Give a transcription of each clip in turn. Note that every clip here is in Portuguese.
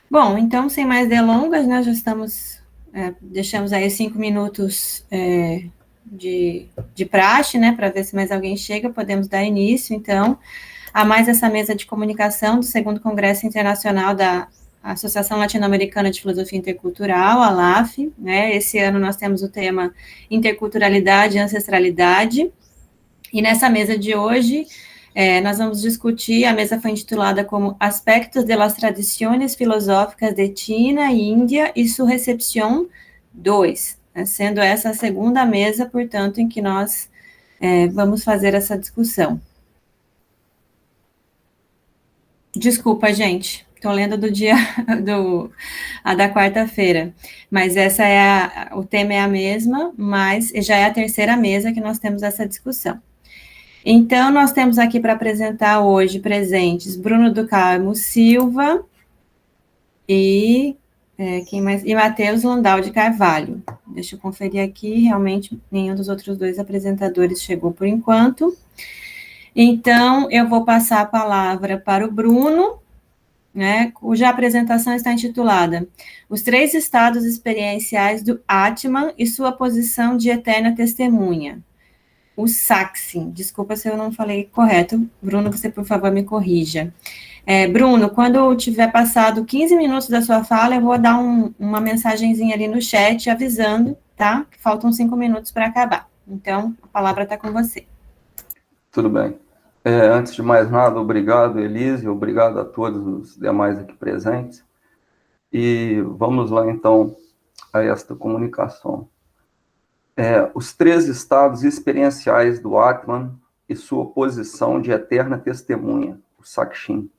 Bom, então, sem mais delongas, nós já estamos, deixamos aí 5 minutos de praxe, né, para ver se mais alguém chega, podemos dar início, então, a mais essa mesa de comunicação do segundo Congresso Internacional da Associação Latino-Americana de Filosofia Intercultural, a LAF, né, esse ano nós temos o tema Interculturalidade e Ancestralidade, e nessa mesa de hoje, nós vamos discutir, a mesa foi intitulada como Aspectos de las Tradiciones Filosóficas de China, Índia e su Recepción 2, né, sendo essa a segunda mesa, portanto, em que nós vamos fazer essa discussão. Desculpa, gente, estou lendo do dia a da quarta-feira, mas o tema é a mesma, mas já é a terceira mesa que nós temos essa discussão. Então, nós temos aqui para apresentar hoje presentes Bruno do Carmo Silva e quem mais? E Matheus Landau de Carvalho. Deixa eu conferir aqui, realmente nenhum dos outros dois apresentadores chegou por enquanto. Então, eu vou passar a palavra para o Bruno, né, cuja apresentação está intitulada Os Três Estados Experienciais do Atman e Sua Posição de Eterna Testemunha. O Saxi, desculpa se eu não falei correto. Bruno, você, por favor, me corrija. Bruno, quando tiver passado 15 minutos da sua fala, eu vou dar uma mensagenzinha ali no chat avisando, tá? Que faltam 5 minutos para acabar. Então, a palavra está com você. Tudo bem. Antes de mais nada, obrigado, Elise, obrigado a todos os demais aqui presentes. E vamos lá, então, a esta comunicação. Os três estados experienciais do Atman e sua posição de eterna testemunha, o Sakshin.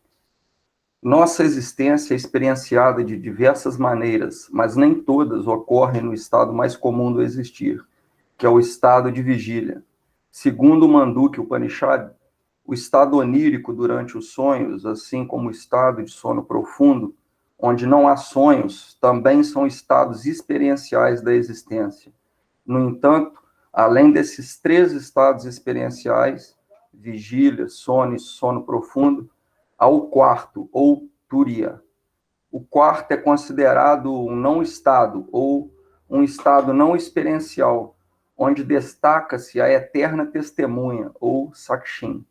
Nossa existência é experienciada de diversas maneiras, mas nem todas ocorrem no estado mais comum do existir, que é o estado de vigília. Segundo o Mandukya Upanishad, o estado onírico durante os sonhos, assim como o estado de sono profundo, onde não há sonhos, também são estados experienciais da existência. No entanto, além desses três estados experienciais, vigília, sono e sono profundo, há o quarto, ou Turiya. O quarto é considerado um não-estado, ou um estado não experiencial, onde destaca-se a eterna testemunha, ou Sakshin.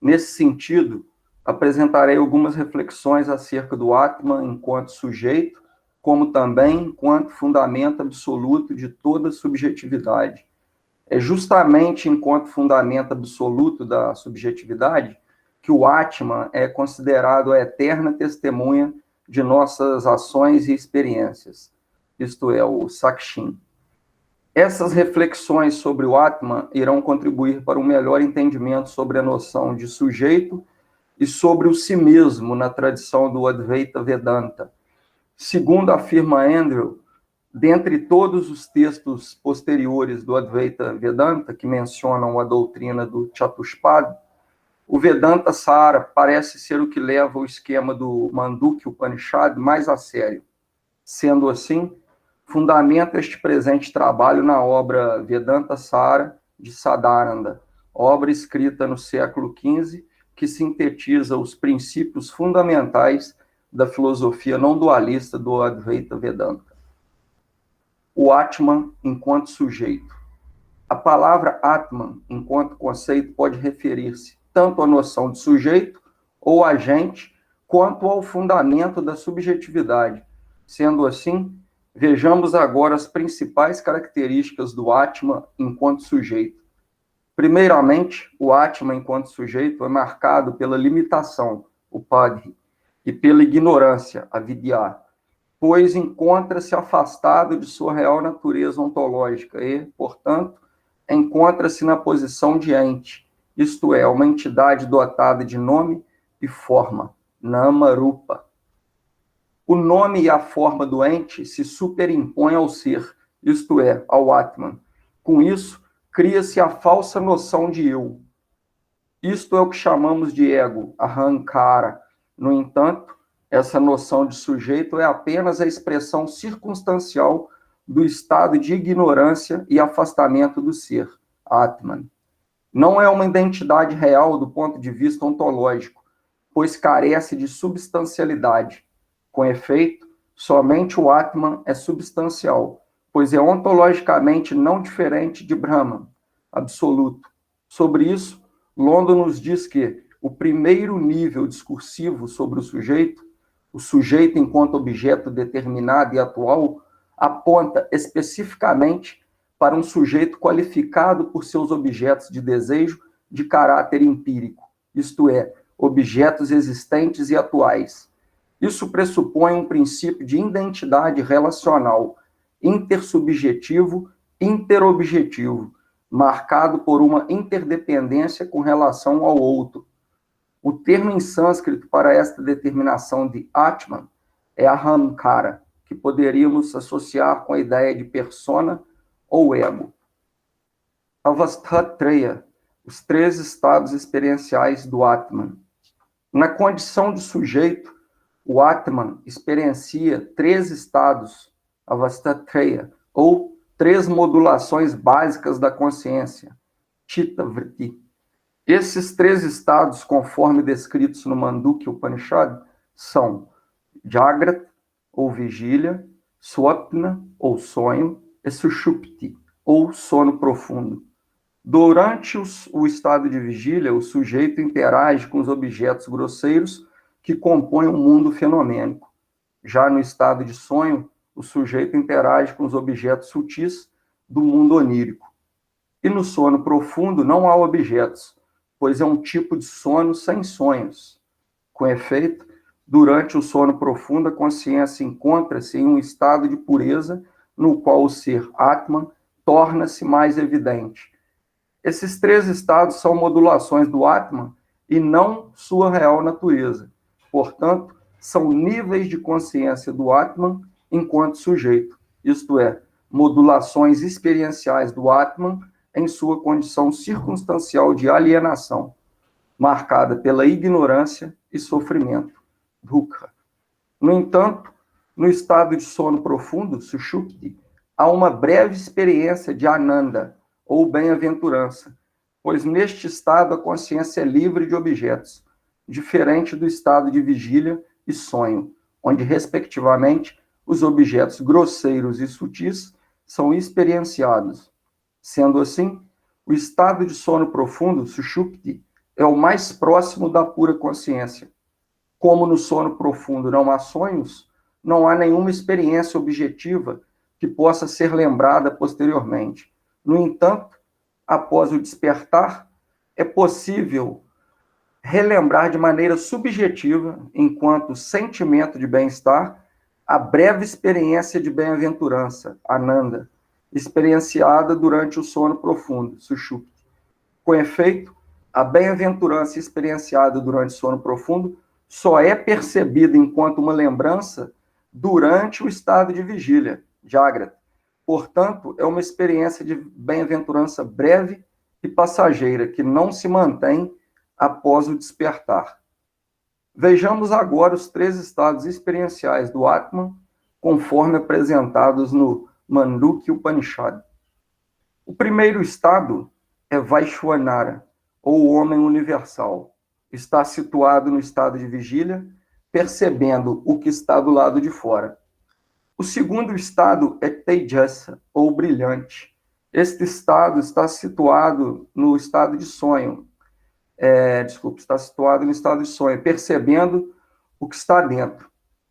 Nesse sentido, apresentarei algumas reflexões acerca do Atman enquanto sujeito, como também enquanto fundamento absoluto de toda subjetividade. É justamente enquanto fundamento absoluto da subjetividade que o Atman é considerado a eterna testemunha de nossas ações e experiências, isto é, o Sakshin. Essas reflexões sobre o Atman irão contribuir para um melhor entendimento sobre a noção de sujeito e sobre o si mesmo na tradição do Advaita Vedanta. Segundo afirma Andrew, dentre todos os textos posteriores do Advaita Vedanta, que mencionam a doutrina do Chatushpada, o Vedanta Sara parece ser o que leva o esquema do Mandukya Upanishad mais a sério. Sendo assim, fundamenta este presente trabalho na obra Vedanta Sara de Sadananda, obra escrita no século XV, que sintetiza os princípios fundamentais da filosofia não dualista do Advaita Vedanta. O Atman enquanto sujeito. A palavra Atman, enquanto conceito, pode referir-se tanto à noção de sujeito ou agente, quanto ao fundamento da subjetividade. Sendo assim, vejamos agora as principais características do Atman enquanto sujeito. Primeiramente, o Atman enquanto sujeito é marcado pela limitação, o Padhi, e pela ignorância, a Vidya, pois encontra-se afastado de sua real natureza ontológica e, portanto, encontra-se na posição de ente, isto é, uma entidade dotada de nome e forma, Nama Rupa. O nome e a forma do ente se superimpõem ao ser, isto é, ao Atman. Com isso, cria-se a falsa noção de eu. Isto é o que chamamos de ego, ahankara. No entanto, essa noção de sujeito é apenas a expressão circunstancial do estado de ignorância e afastamento do ser, Atman. Não é uma identidade real do ponto de vista ontológico, pois carece de substancialidade. Com efeito, somente o Atman é substancial, pois é ontologicamente não diferente de Brahman, absoluto. Sobre isso, Londo nos diz que o primeiro nível discursivo sobre o sujeito enquanto objeto determinado e atual, aponta especificamente para um sujeito qualificado por seus objetos de desejo de caráter empírico, isto é, objetos existentes e atuais. Isso pressupõe um princípio de identidade relacional, intersubjetivo, interobjetivo, marcado por uma interdependência com relação ao outro. O termo em sânscrito para esta determinação de Atman é ahamkara, que poderíamos associar com a ideia de persona ou ego. Avasthatreya, os 3 estados experienciais do Atman. Na condição de sujeito, o Atman experiencia 3 estados, Avasthatreya, ou 3 modulações básicas da consciência, Chitta Vritti. Esses 3 estados, conforme descritos no Mandukya Upanishad, são Jagrata, ou vigília, Swapna, ou sonho, e Sushupti, ou sono profundo. Durante o estado de vigília, o sujeito interage com os objetos grosseiros que compõem o mundo fenomênico. Já no estado de sonho, o sujeito interage com os objetos sutis do mundo onírico. E no sono profundo não há objetos, pois é um tipo de sono sem sonhos. Com efeito, durante o sono profundo, a consciência encontra-se em um estado de pureza, no qual o ser Atman torna-se mais evidente. Esses 3 estados são modulações do Atman e não sua real natureza. Portanto, são níveis de consciência do Atman enquanto sujeito, isto é, modulações experienciais do Atman em sua condição circunstancial de alienação, marcada pela ignorância e sofrimento, dukkha. No entanto, no estado de sono profundo, sushupti, há uma breve experiência de ananda, ou bem-aventurança, pois neste estado a consciência é livre de objetos, diferente do estado de vigília e sonho, onde, respectivamente, os objetos grosseiros e sutis são experienciados. Sendo assim, o estado de sono profundo, sushupti, é o mais próximo da pura consciência. Como no sono profundo não há sonhos, não há nenhuma experiência objetiva que possa ser lembrada posteriormente. No entanto, após o despertar, é possível relembrar de maneira subjetiva, enquanto sentimento de bem-estar, a breve experiência de bem-aventurança, ananda, experienciada durante o sono profundo, sushupti. Com efeito, a bem-aventurança experienciada durante o sono profundo só é percebida enquanto uma lembrança durante o estado de vigília, jagrata. Portanto, é uma experiência de bem-aventurança breve e passageira, que não se mantém após o despertar. Vejamos agora os 3 estados experienciais do Atman, conforme apresentados no Mandukya Upanishad. O primeiro estado é Vaishwanara, ou homem universal. Está situado no estado de vigília, percebendo o que está do lado de fora. O segundo estado é Tejasa, ou brilhante. Este estado está situado no estado de sonho. Está situado no estado de sonho, percebendo o que está dentro.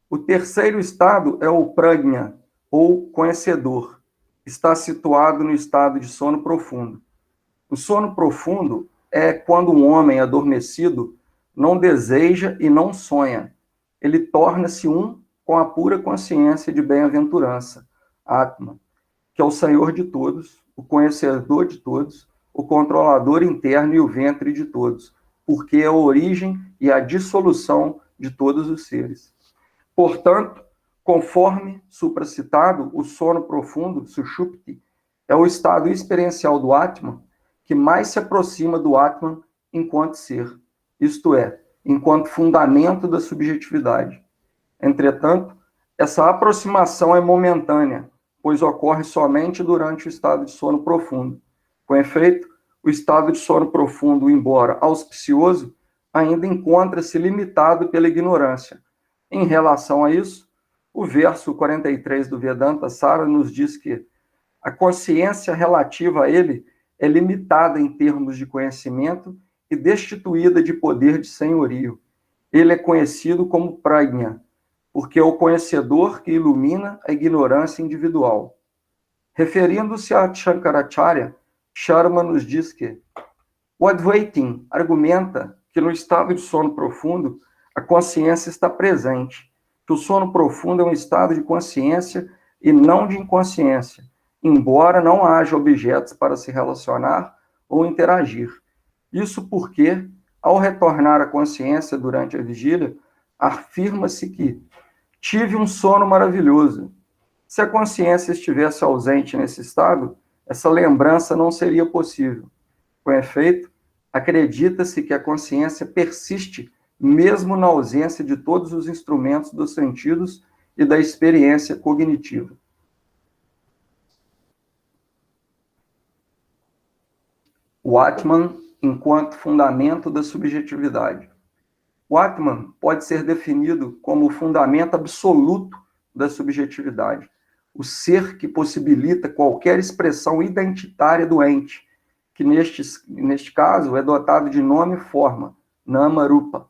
O terceiro estado é o Prajna, ou conhecedor. Está situado no estado de sono profundo. O sono profundo é quando um homem adormecido não deseja e não sonha. Ele torna-se um com a pura consciência de bem-aventurança, Atman, que é o Senhor de todos, o conhecedor de todos, o controlador interno e o ventre de todos, porque é a origem e a dissolução de todos os seres. Portanto, conforme supracitado, o sono profundo, sushupti, é o estado experiencial do Atman que mais se aproxima do Atman enquanto ser, isto é, enquanto fundamento da subjetividade. Entretanto, essa aproximação é momentânea, pois ocorre somente durante o estado de sono profundo. Com efeito, o estado de sono profundo, embora auspicioso, ainda encontra-se limitado pela ignorância, Em relação a isso, o verso 43 do Vedanta Sara nos diz que a consciência relativa a ele é limitada em termos de conhecimento e destituída de poder de senhorio. Ele é conhecido como Prajna, porque é o conhecedor que ilumina a ignorância individual. Referindo-se a Shankaracharya, Sharma nos diz que o Advaitin argumenta que no estado de sono profundo a consciência está presente, que o sono profundo é um estado de consciência e não de inconsciência, embora não haja objetos para se relacionar ou interagir. Isso porque, ao retornar à consciência durante a vigília, afirma-se que tive um sono maravilhoso. Se a consciência estivesse ausente nesse estado, essa lembrança não seria possível. Com efeito, acredita-se que a consciência persiste mesmo na ausência de todos os instrumentos dos sentidos e da experiência cognitiva. O Atman enquanto fundamento da subjetividade. O Atman pode ser definido como o fundamento absoluto da subjetividade, o ser que possibilita qualquer expressão identitária do ente, que neste caso é dotado de nome e forma, Nama Rupa.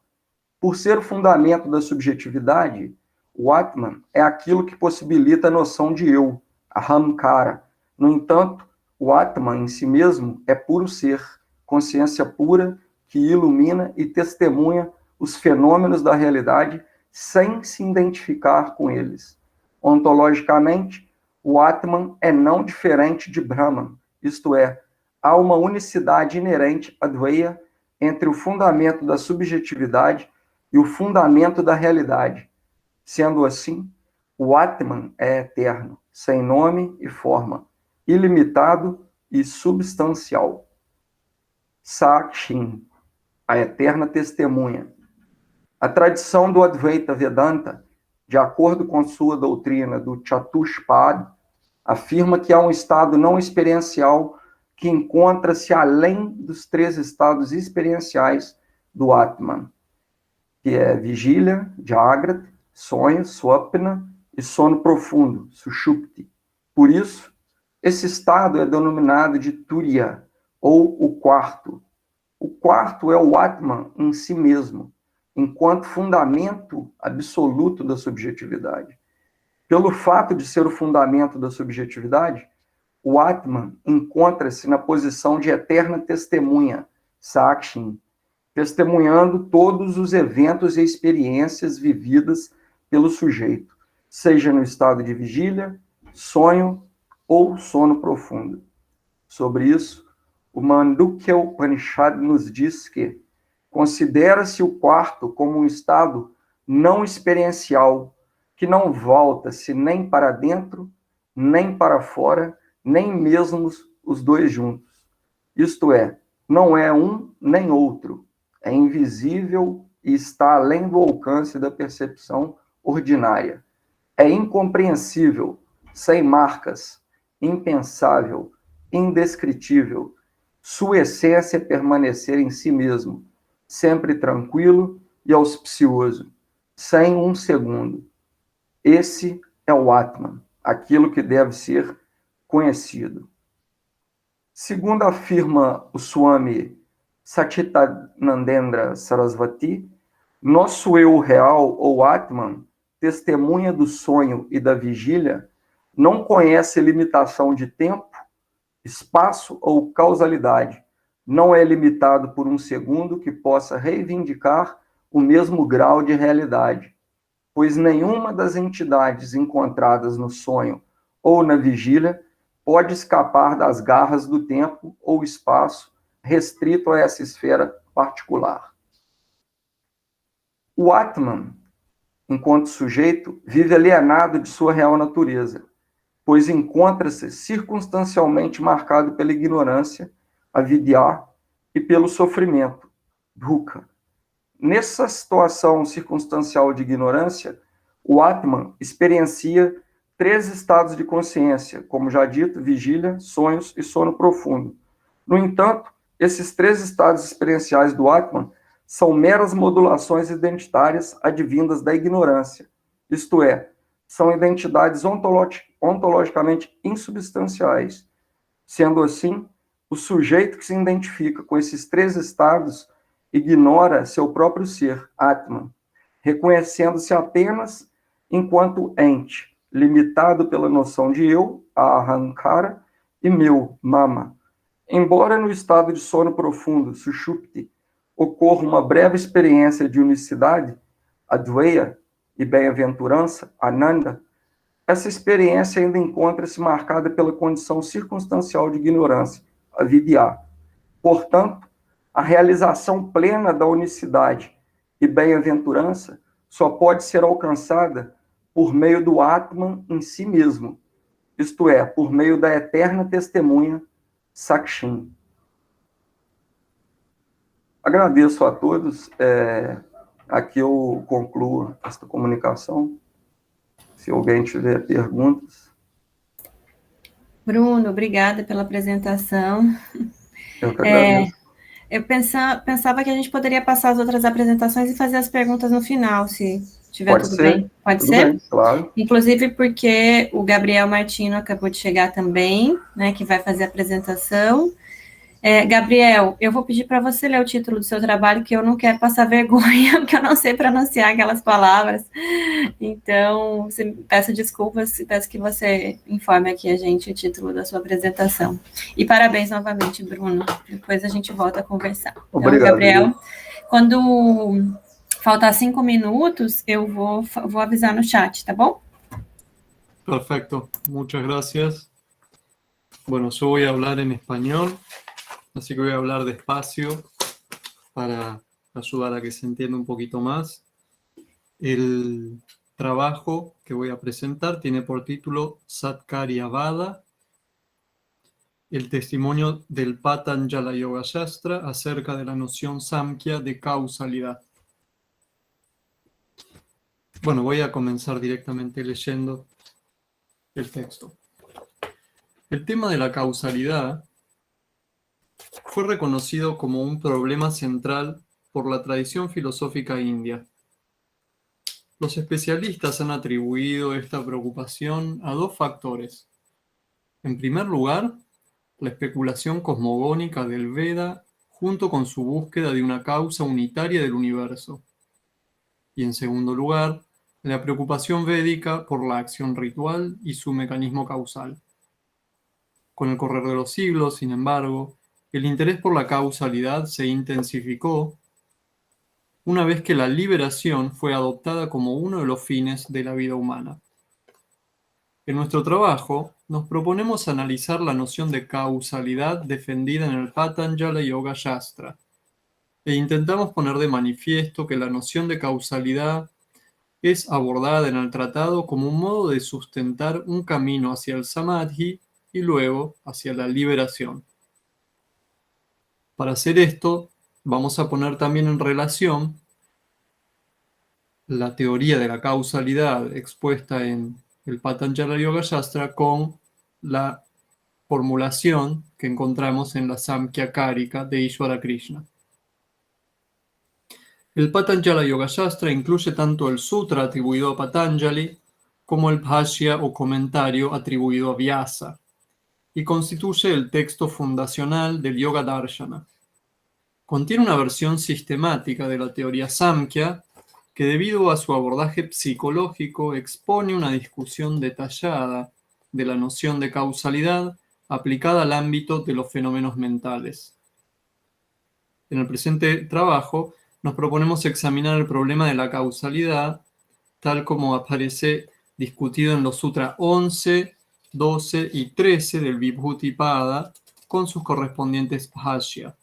Por ser o fundamento da subjetividade, o Atman é aquilo que possibilita a noção de eu, Ahamkara. No entanto, o Atman em si mesmo é puro ser, consciência pura que ilumina e testemunha os fenômenos da realidade sem se identificar com eles. Ontologicamente, o Atman é não diferente de Brahman, isto é, há uma unicidade inerente Advaya entre o fundamento da subjetividade e o fundamento da realidade. Sendo assim, o Atman é eterno, sem nome e forma, ilimitado e substancial. Sakshin, a eterna testemunha. A tradição do Advaita Vedanta, de acordo com sua doutrina do Chatushpad, afirma que há um estado não experiencial que encontra-se além dos 3 estados experienciais do Atman, que é vigília, Jagrata, sonho, Swapna, e sono profundo, Sushupti. Por isso, esse estado é denominado de Turiya, ou o quarto. O quarto é o Atman em si mesmo, enquanto fundamento absoluto da subjetividade. Pelo fato de ser o fundamento da subjetividade, o Atman encontra-se na posição de eterna testemunha, Sakshin, testemunhando todos os eventos e experiências vividas pelo sujeito, seja no estado de vigília, sonho ou sono profundo. Sobre isso, o Mandukya Upanishad nos diz que considera-se o quarto como um estado não experiencial, que não volta-se nem para dentro, nem para fora, nem mesmo os dois juntos. Isto é, não é um nem outro, é invisível e está além do alcance da percepção ordinária. É incompreensível, sem marcas, impensável, indescritível. Sua essência é permanecer em si mesmo, sempre tranquilo e auspicioso, sem um segundo. Esse é o Atman, aquilo que deve ser conhecido. Segundo afirma o Swami Satchitanandendra Sarasvati, nosso eu real, ou Atman, testemunha do sonho e da vigília, não conhece limitação de tempo, espaço ou causalidade. Não é limitado por um segundo que possa reivindicar o mesmo grau de realidade, pois nenhuma das entidades encontradas no sonho ou na vigília pode escapar das garras do tempo ou espaço restrito a essa esfera particular. O Atman, enquanto sujeito, vive alienado de sua real natureza, pois encontra-se circunstancialmente marcado pela ignorância, a vidya, e pelo sofrimento, dukkha. Nessa situação circunstancial de ignorância, o Atman experiencia 3 estados de consciência, como já dito, vigília, sonhos e sono profundo. No entanto, esses 3 estados experienciais do Atman são meras modulações identitárias advindas da ignorância, isto é, são identidades ontologicamente insubstanciais. Sendo assim, o sujeito que se identifica com esses três estados ignora seu próprio ser, Atman, reconhecendo-se apenas enquanto ente, limitado pela noção de eu, a Ahankara, e meu, Mama. Embora no estado de sono profundo, Sushupti, ocorra uma breve experiência de unicidade, Advaya, e bem-aventurança, Ananda, essa experiência ainda encontra-se marcada pela condição circunstancial de ignorância, avidya. Portanto, a realização plena da unicidade e bem-aventurança só pode ser alcançada por meio do Atman em si mesmo, isto é, por meio da eterna testemunha Sakshin. Agradeço a todos. Aqui eu concluo esta comunicação. Se alguém tiver perguntas. Bruno, obrigada pela apresentação. Eu que agradeço. Eu pensava que a gente poderia passar as outras apresentações e fazer as perguntas no final, se tiver tudo bem. Pode ser? Bem, claro. Inclusive porque o Gabriel Martino acabou de chegar também, né, que vai fazer a apresentação. Gabriel, eu vou pedir para você ler o título do seu trabalho, que eu não quero passar vergonha, porque eu não sei pronunciar aquelas palavras. Então, peço desculpas e peço que você informe aqui a gente o título da sua apresentação. E parabéns novamente, Bruno. Depois a gente volta a conversar. Obrigado. Então, Gabriel, quando faltar 5 minutos, eu vou avisar no chat, tá bom? Perfecto, muchas gracias. Bueno, yo voy a hablar en español. Así que voy a hablar despacio para ayudar a que se entienda un poquito más. El trabajo que voy a presentar tiene por título Satkaryavada, el testimonio del Patanjala Yoga Shastra acerca de la noción Samkhya de causalidad. Bueno, voy a comenzar directamente leyendo el texto. El tema de la causalidad fue reconocido como un problema central por la tradición filosófica india. Los especialistas han atribuido esta preocupación a dos factores. En primer lugar, la especulación cosmogónica del Veda junto con su búsqueda de una causa unitaria del universo. Y en segundo lugar, la preocupación védica por la acción ritual y su mecanismo causal. Con el correr de los siglos, sin embargo, el interés por la causalidad se intensificó una vez que la liberación fue adoptada como uno de los fines de la vida humana. En nuestro trabajo, nos proponemos analizar la noción de causalidad defendida en el Patanjala Yoga Shastra, e intentamos poner de manifiesto que la noción de causalidad es abordada en el tratado como un modo de sustentar un camino hacia el samadhi y luego hacia la liberación. Para hacer esto, vamos a poner también en relación la teoría de la causalidad expuesta en el Patanjala Yoga Shastra con la formulación que encontramos en la Samkhya Karika de Ishvara Krishna. El Patanjala Yoga Shastra incluye tanto el sutra atribuido a Patanjali como el bhashya o comentario atribuido a Vyasa, y constituye el texto fundacional del Yoga Darshana. Contiene una versión sistemática de la teoría Samkhya que, debido a su abordaje psicológico, expone una discusión detallada de la noción de causalidad aplicada al ámbito de los fenómenos mentales. En el presente trabajo nos proponemos examinar el problema de la causalidad tal como aparece discutido en los sutras 11, 12 y 13 del Vibhuti-pada con sus correspondientes bhashya.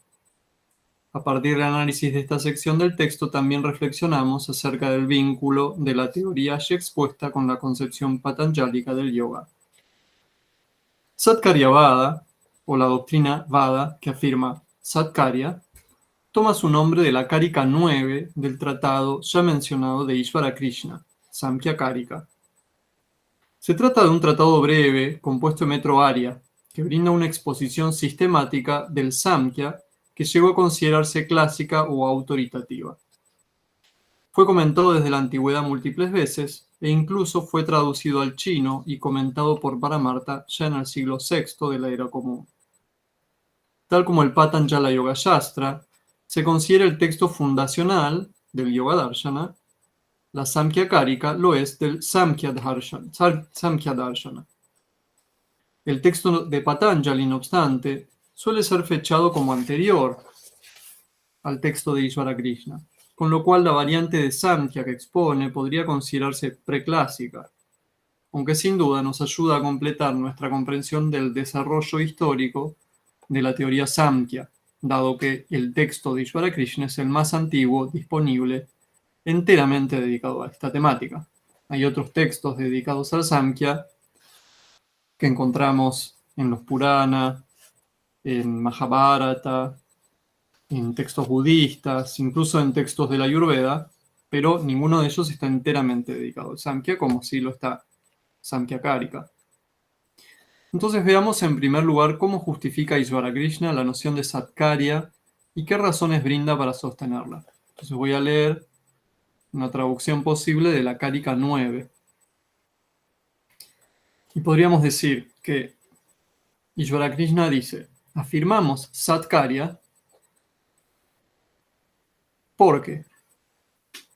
A partir del análisis de esta sección del texto también reflexionamos acerca del vínculo de la teoría ya expuesta con la concepción patanjálica del yoga. Satkaryavada, o la doctrina Vada que afirma Satkarya, toma su nombre de la Karika 9 del tratado ya mencionado de Ishvara Krishna, Samkhya Karika. Se trata de un tratado breve compuesto de metro área que brinda una exposición sistemática del Samkhya que llegó a considerarse clásica o autoritativa. Fue comentado desde la antigüedad múltiples veces e incluso fue traducido al chino y comentado por Paramarta ya en el siglo VI de la Era Común. Tal como el Patanjala Yoga Shastra, se considera el texto fundacional del Yoga Darshana, la Samkhya Karika lo es del Samkhya Darshana. El texto de Patanjali, no obstante, suele ser fechado como anterior al texto de Ishvara Krishna, con lo cual la variante de Samkhya que expone podría considerarse preclásica, aunque sin duda nos ayuda a completar nuestra comprensión del desarrollo histórico de la teoría Samkhya, dado que el texto de Ishvara Krishna es el más antiguo disponible enteramente dedicado a esta temática. Hay otros textos dedicados al Samkhya que encontramos en los Purana, en Mahabharata, en textos budistas, incluso en textos de la Ayurveda, pero ninguno de ellos está enteramente dedicado al Samkhya, como sí lo está Samkhya Karika. Entonces veamos en primer lugar cómo justifica Ishvara Krishna la noción de Satkarya y qué razones brinda para sostenerla. Entonces voy a leer una traducción posible de la Karika 9. Y podríamos decir que Ishvara Krishna dice: afirmamos Satkarya porque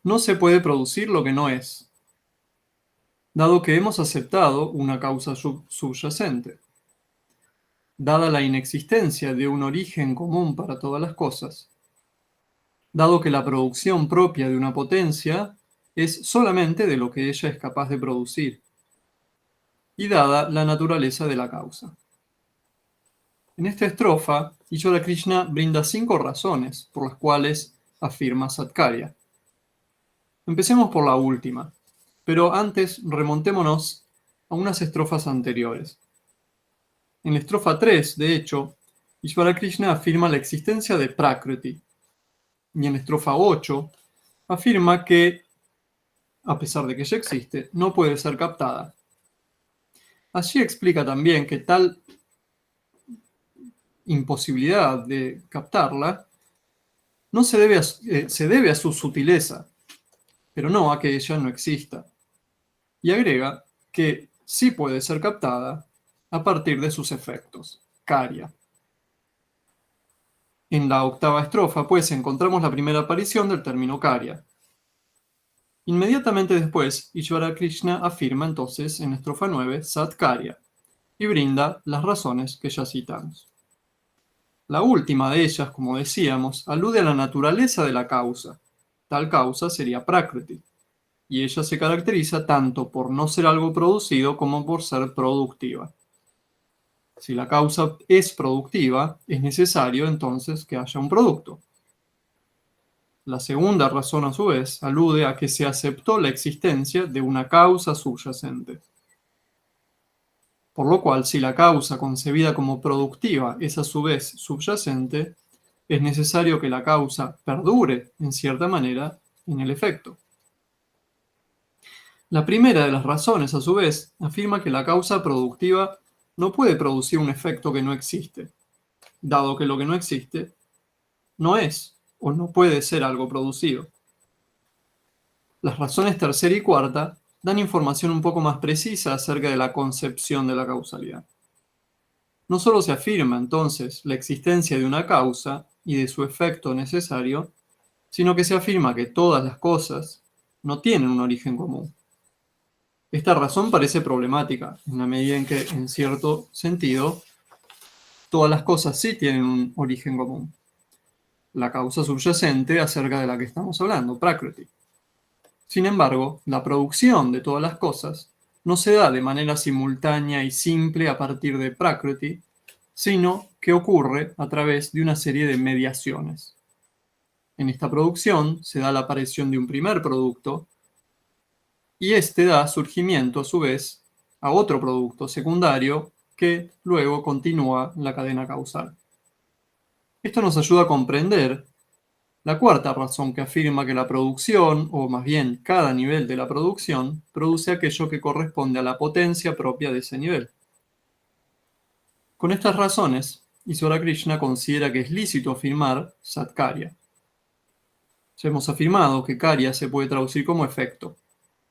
no se puede producir lo que no es, dado que hemos aceptado una causa subyacente. Dada la inexistencia de un origen común para todas las cosas, dado que la producción propia de una potencia es solamente de lo que ella es capaz de producir, y dada la naturaleza de la causa. En esta estrofa, Ishvara Krishna brinda 5 razones por las cuales afirma Satkarya. Empecemos por la última, pero antes remontémonos a unas estrofas anteriores. En la estrofa 3, de hecho, Ishvara Krishna afirma la existencia de Prakriti, y en la estrofa 8 afirma que, a pesar de que ya existe, no puede ser captada. Allí explica también que tal imposibilidad de captarla no se debe a su sutileza, pero no a que ella no exista. Y agrega que sí puede ser captada a partir de sus efectos, karya. En la octava estrofa, pues, encontramos la primera aparición del término karya. Inmediatamente después, Ishvara Krishna afirma entonces en estrofa 9 Satkarya y brinda las razones que ya citamos. La última de ellas, como decíamos, alude a la naturaleza de la causa. Tal causa sería Prakriti, y ella se caracteriza tanto por no ser algo producido como por ser productiva. Si la causa es productiva, es necesario entonces que haya un producto. La segunda razón, a su vez, alude a que se aceptó la existencia de una causa subyacente. Por lo cual, si la causa concebida como productiva es a su vez subyacente, es necesario que la causa perdure, en cierta manera, en el efecto. La primera de las razones, a su vez, afirma que la causa productiva no puede producir un efecto que no existe, dado que lo que no existe no es o no puede ser algo producido. Las razones tercera y cuarta dan información un poco más precisa acerca de la concepción de la causalidad. No solo se afirma entonces la existencia de una causa y de su efecto necesario, sino que se afirma que todas las cosas no tienen un origen común. Esta razón parece problemática, en la medida en que, en cierto sentido, todas las cosas sí tienen un origen común. La causa subyacente acerca de la que estamos hablando, Prakriti. Sin embargo, la producción de todas las cosas no se da de manera simultánea y simple a partir de Prakriti, sino que ocurre a través de una serie de mediaciones. En esta producción se da la aparición de un primer producto, y este da surgimiento, a su vez, a otro producto secundario que luego continúa la cadena causal. Esto nos ayuda a comprender la cuarta razón que afirma que la producción, o más bien cada nivel de la producción, produce aquello que corresponde a la potencia propia de ese nivel. Con estas razones, Ishvara Krishna considera que es lícito afirmar Satkarya. Ya hemos afirmado que Karya se puede traducir como efecto,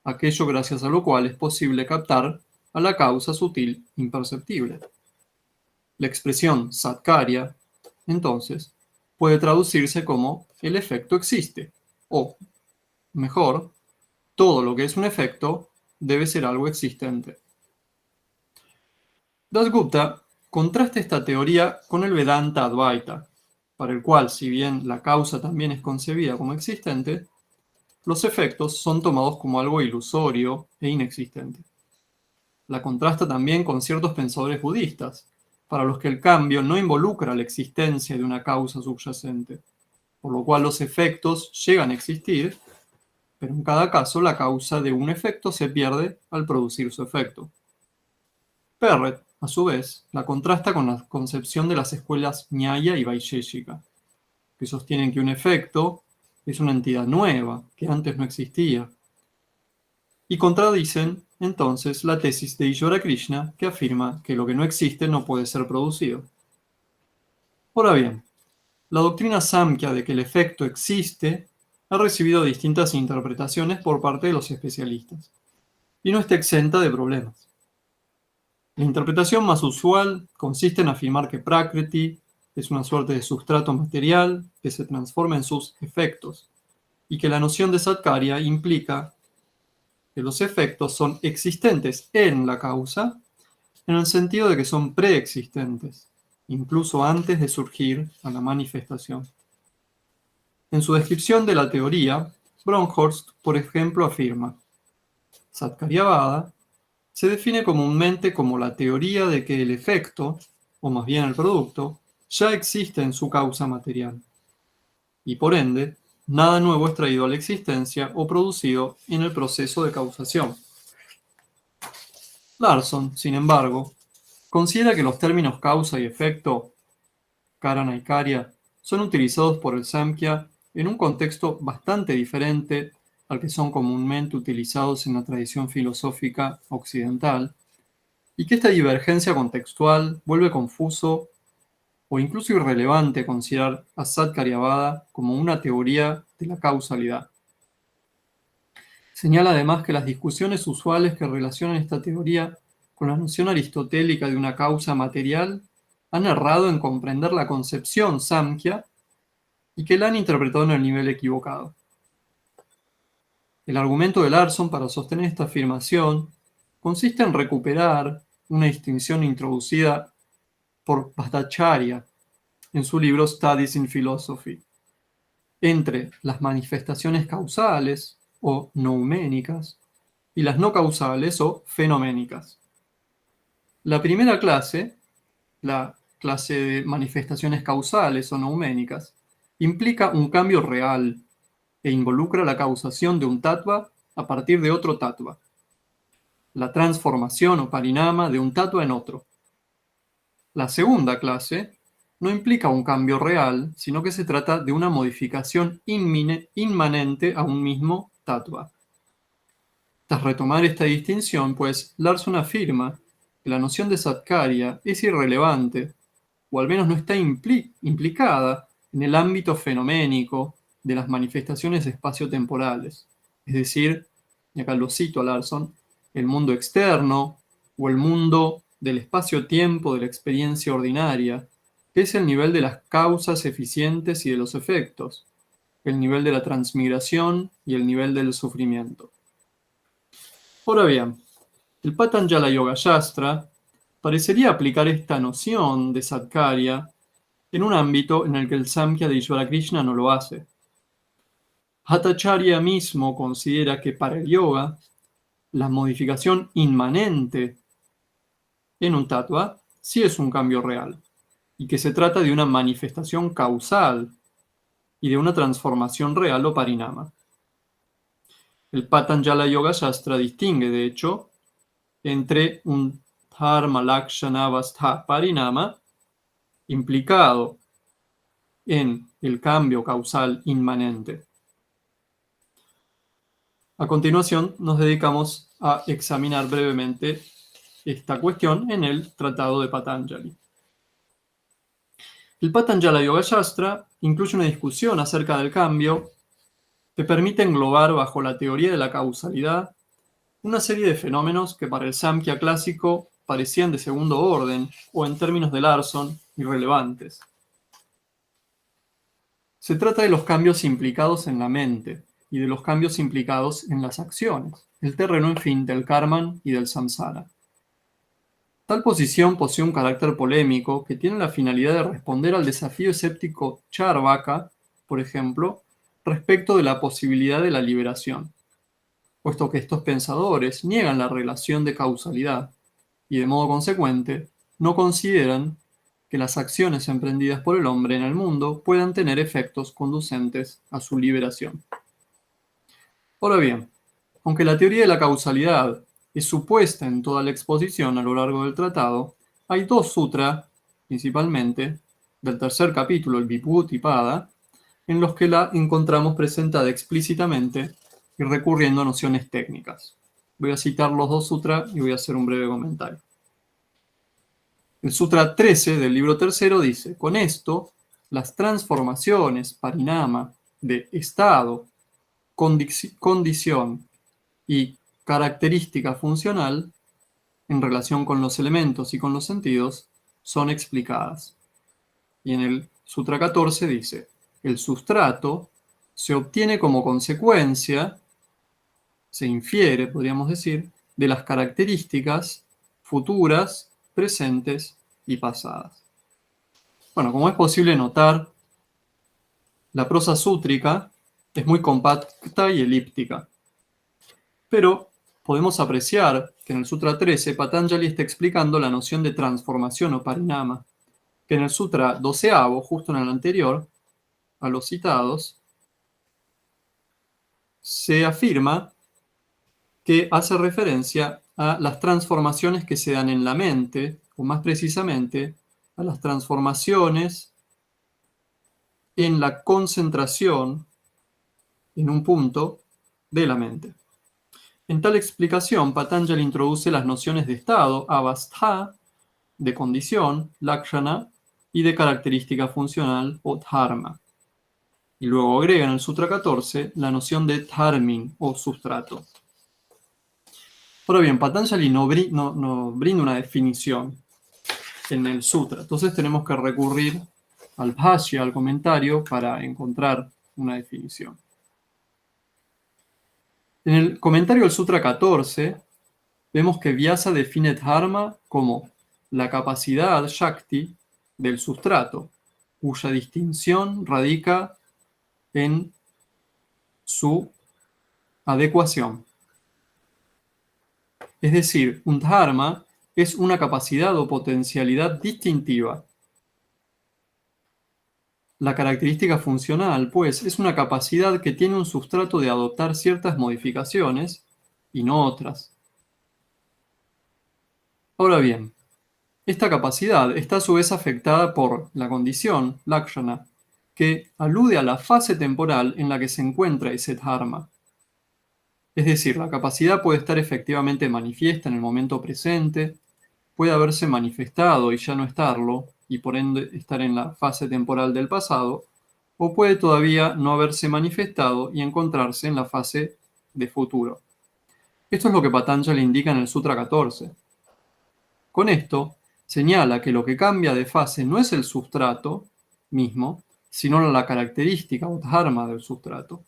aquello gracias a lo cual es posible captar a la causa sutil imperceptible. La expresión Satkarya, entonces, puede traducirse como el efecto existe, o, mejor, todo lo que es un efecto debe ser algo existente. Dasgupta contrasta esta teoría con el Vedanta Advaita, para el cual, si bien la causa también es concebida como existente, los efectos son tomados como algo ilusorio e inexistente. La contrasta también con ciertos pensadores budistas, para los que el cambio no involucra la existencia de una causa subyacente, por lo cual los efectos llegan a existir, pero en cada caso la causa de un efecto se pierde al producir su efecto. Perret, a su vez, la contrasta con la concepción de las escuelas Nyaya y Vaisheshika, que sostienen que un efecto es una entidad nueva, que antes no existía, y contradicen entonces la tesis de Ishvara Krishna, que afirma que lo que no existe no puede ser producido. Ahora bien, la doctrina Samkhya de que el efecto existe ha recibido distintas interpretaciones por parte de los especialistas, y no está exenta de problemas. La interpretación más usual consiste en afirmar que Prakriti es una suerte de sustrato material que se transforma en sus efectos, y que la noción de Satkarya implica que los efectos son existentes en la causa, en el sentido de que son preexistentes, incluso antes de surgir a la manifestación. En su descripción de la teoría, Bronkhorst, por ejemplo, afirma: Satkaryavada se define comúnmente como la teoría de que el efecto, o más bien el producto, ya existe en su causa material, y por ende, nada nuevo es traído a la existencia o producido en el proceso de causación. Larson, sin embargo, considera que los términos causa y efecto, karana y karya, son utilizados por el Samkhya en un contexto bastante diferente al que son comúnmente utilizados en la tradición filosófica occidental, y que esta divergencia contextual vuelve confuso o incluso irrelevante considerar a Satkaryavada como una teoría de la causalidad. Señala además que las discusiones usuales que relacionan esta teoría con la noción aristotélica de una causa material han errado en comprender la concepción Samkhya y que la han interpretado en el nivel equivocado. El argumento de Larson para sostener esta afirmación consiste en recuperar una distinción introducida por Bhattacharya en su libro Studies in Philosophy entre las manifestaciones causales o nouménicas y las no causales o fenoménicas. La primera clase, la clase de manifestaciones causales o nouménicas, implica un cambio real e involucra la causación de un tattva a partir de otro tattva, la transformación o parinama de un tattva en otro. La segunda clase no implica un cambio real, sino que se trata de una modificación inmanente a un mismo tattva. Tras retomar esta distinción, pues, Larson afirma que la noción de Satkarya es irrelevante, o al menos no está implicada en el ámbito fenoménico de las manifestaciones espaciotemporales, es decir, y acá lo cito a Larson, el mundo externo o el mundo del espacio-tiempo de la experiencia ordinaria, que es el nivel de las causas eficientes y de los efectos, el nivel de la transmigración y el nivel del sufrimiento. Ahora bien, el Patanjala Yoga Shastra parecería aplicar esta noción de Satkarya en un ámbito en el que el Samkhya de Ishvara Krishna no lo hace. Bhattacharya mismo considera que para el yoga, la modificación inmanente en un tattva sí es un cambio real, y que se trata de una manifestación causal y de una transformación real o parinama. El Patanjala Yoga Shastra distingue, de hecho, entre un dharma lakshana avastha parinama implicado en el cambio causal inmanente. A continuación, nos dedicamos a examinar brevemente esta cuestión en el Tratado de Patanjali. El Patanjala Yoga Shastra incluye una discusión acerca del cambio que permite englobar bajo la teoría de la causalidad una serie de fenómenos que para el Samkhya clásico parecían de segundo orden o, en términos de Larson, irrelevantes. Se trata de los cambios implicados en la mente y de los cambios implicados en las acciones, el terreno, en fin, del karman y del samsara. Tal posición posee un carácter polémico que tiene la finalidad de responder al desafío escéptico Charvaka, por ejemplo, respecto de la posibilidad de la liberación, puesto que estos pensadores niegan la relación de causalidad y, de modo consecuente, no consideran que las acciones emprendidas por el hombre en el mundo puedan tener efectos conducentes a su liberación. Ahora bien, aunque la teoría de la causalidad es supuesta en toda la exposición a lo largo del tratado, hay dos sutras, principalmente, del tercer capítulo, el Vibhuti-pada, en los que la encontramos presentada explícitamente y recurriendo a nociones técnicas. Voy a citar los dos sutras y voy a hacer un breve comentario. El Sutra 13 del libro tercero dice: con esto, las transformaciones, parinama, de estado, condición y característica funcional en relación con los elementos y con los sentidos son explicadas. Y en el Sutra 14 dice: el sustrato se obtiene como consecuencia, se infiere, podríamos decir, de las características futuras, presentes y pasadas. Bueno, como es posible notar, la prosa sútrica es muy compacta y elíptica. Pero podemos apreciar que en el Sutra 13 Patanjali está explicando la noción de transformación o parinama, que en el Sutra 12, justo en el anterior, a los citados, se afirma que hace referencia a las transformaciones que se dan en la mente, o más precisamente, a las transformaciones en la concentración en un punto de la mente. En tal explicación, Patanjali introduce las nociones de estado, avastha, de condición, lakshana, y de característica funcional, o dharma. Y luego agrega en el Sutra 14 la noción de dharmin, o sustrato. Ahora bien, Patanjali no brinda una definición en el sutra, entonces tenemos que recurrir al bhashya, al comentario, para encontrar una definición. En el comentario del Sutra 14, vemos que Vyasa define dharma como la capacidad shakti del sustrato, cuya distinción radica en su adecuación. Es decir, un dharma es una capacidad o potencialidad distintiva. La característica funcional, pues, es una capacidad que tiene un sustrato de adoptar ciertas modificaciones y no otras. Ahora bien, esta capacidad está a su vez afectada por la condición, lakshana, que alude a la fase temporal en la que se encuentra ese dharma. Es decir, la capacidad puede estar efectivamente manifiesta en el momento presente, puede haberse manifestado y ya no estarlo, y por ende estar en la fase temporal del pasado, o puede todavía no haberse manifestado y encontrarse en la fase de futuro. Esto es lo que Patanjali indica en el Sutra 14. Con esto, señala que lo que cambia de fase no es el sustrato mismo, sino la característica o dharma del sustrato.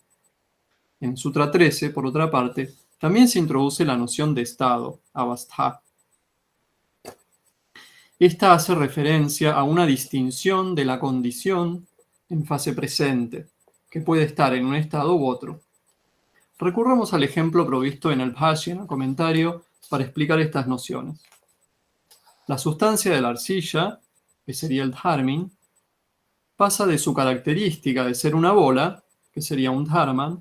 En Sutra 13, por otra parte, también se introduce la noción de estado, avastha. Esta hace referencia a una distinción de la condición en fase presente, que puede estar en un estado u otro. Recurramos al ejemplo provisto en el Bhashya, en el comentario, para explicar estas nociones. La sustancia de la arcilla, que sería el dharmin, pasa de su característica de ser una bola, que sería un dharma,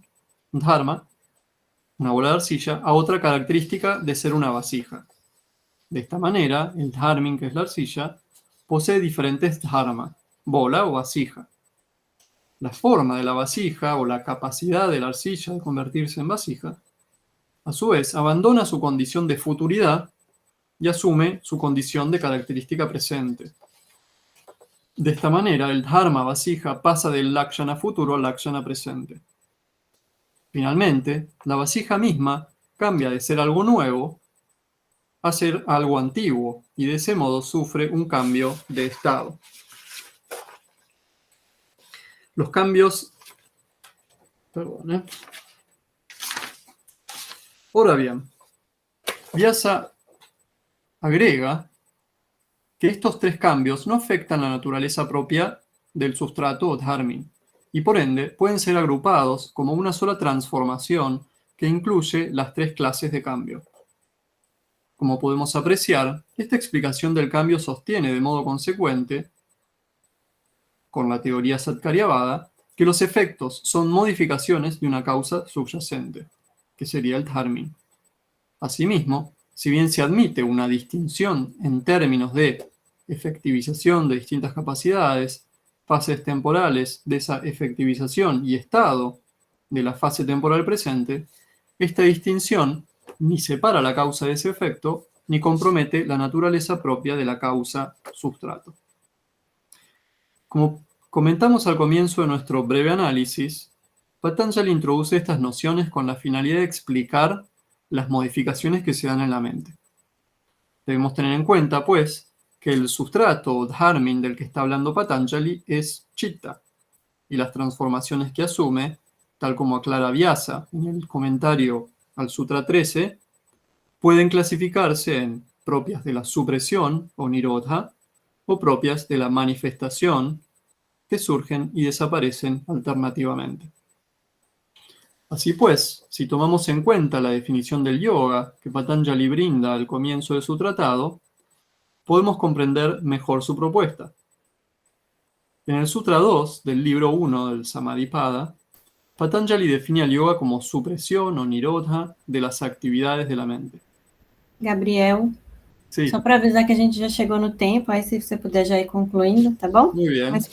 una bola de arcilla, a otra característica de ser una vasija. De esta manera, el dharmin, que es la arcilla, posee diferentes dharma, bola o vasija. La forma de la vasija o la capacidad de la arcilla de convertirse en vasija, a su vez, abandona su condición de futuridad y asume su condición de característica presente. De esta manera, el dharma vasija pasa del lakshana futuro al lakshana presente. Finalmente, la vasija misma cambia de ser algo nuevo a ser algo antiguo, y de ese modo sufre un cambio de estado. Los cambios... Perdón, Ahora bien, Vyasa agrega que estos tres cambios no afectan la naturaleza propia del sustrato o dharmin, y por ende pueden ser agrupados como una sola transformación que incluye las tres clases de cambio. Como podemos apreciar, esta explicación del cambio sostiene de modo consecuente, con la teoría Satkaryavada, que los efectos son modificaciones de una causa subyacente, que sería el dharmin. Asimismo, si bien se admite una distinción en términos de efectivización de distintas capacidades, fases temporales de esa efectivización y estado de la fase temporal presente, esta distinción ni separa la causa de ese efecto, ni compromete la naturaleza propia de la causa sustrato. Como comentamos al comienzo de nuestro breve análisis, Patanjali introduce estas nociones con la finalidad de explicar las modificaciones que se dan en la mente. Debemos tener en cuenta, pues, que el sustrato o dharmin del que está hablando Patanjali es chitta, y las transformaciones que asume, tal como aclara Vyasa en el comentario al Sutra 13, pueden clasificarse en propias de la supresión o nirodha, o propias de la manifestación, que surgen y desaparecen alternativamente. Así pues, si tomamos en cuenta la definición del yoga que Patanjali brinda al comienzo de su tratado, podemos comprender mejor su propuesta. En el Sutra 2 del libro 1 del Samadhipada, Patanjali define al yoga como supresión o nirodha de las actividades de la mente. Gabriel, Sí, só para avisar que a gente já chegou no tempo, aí se você puder já ir concluindo, tá bom? muy bien. Mas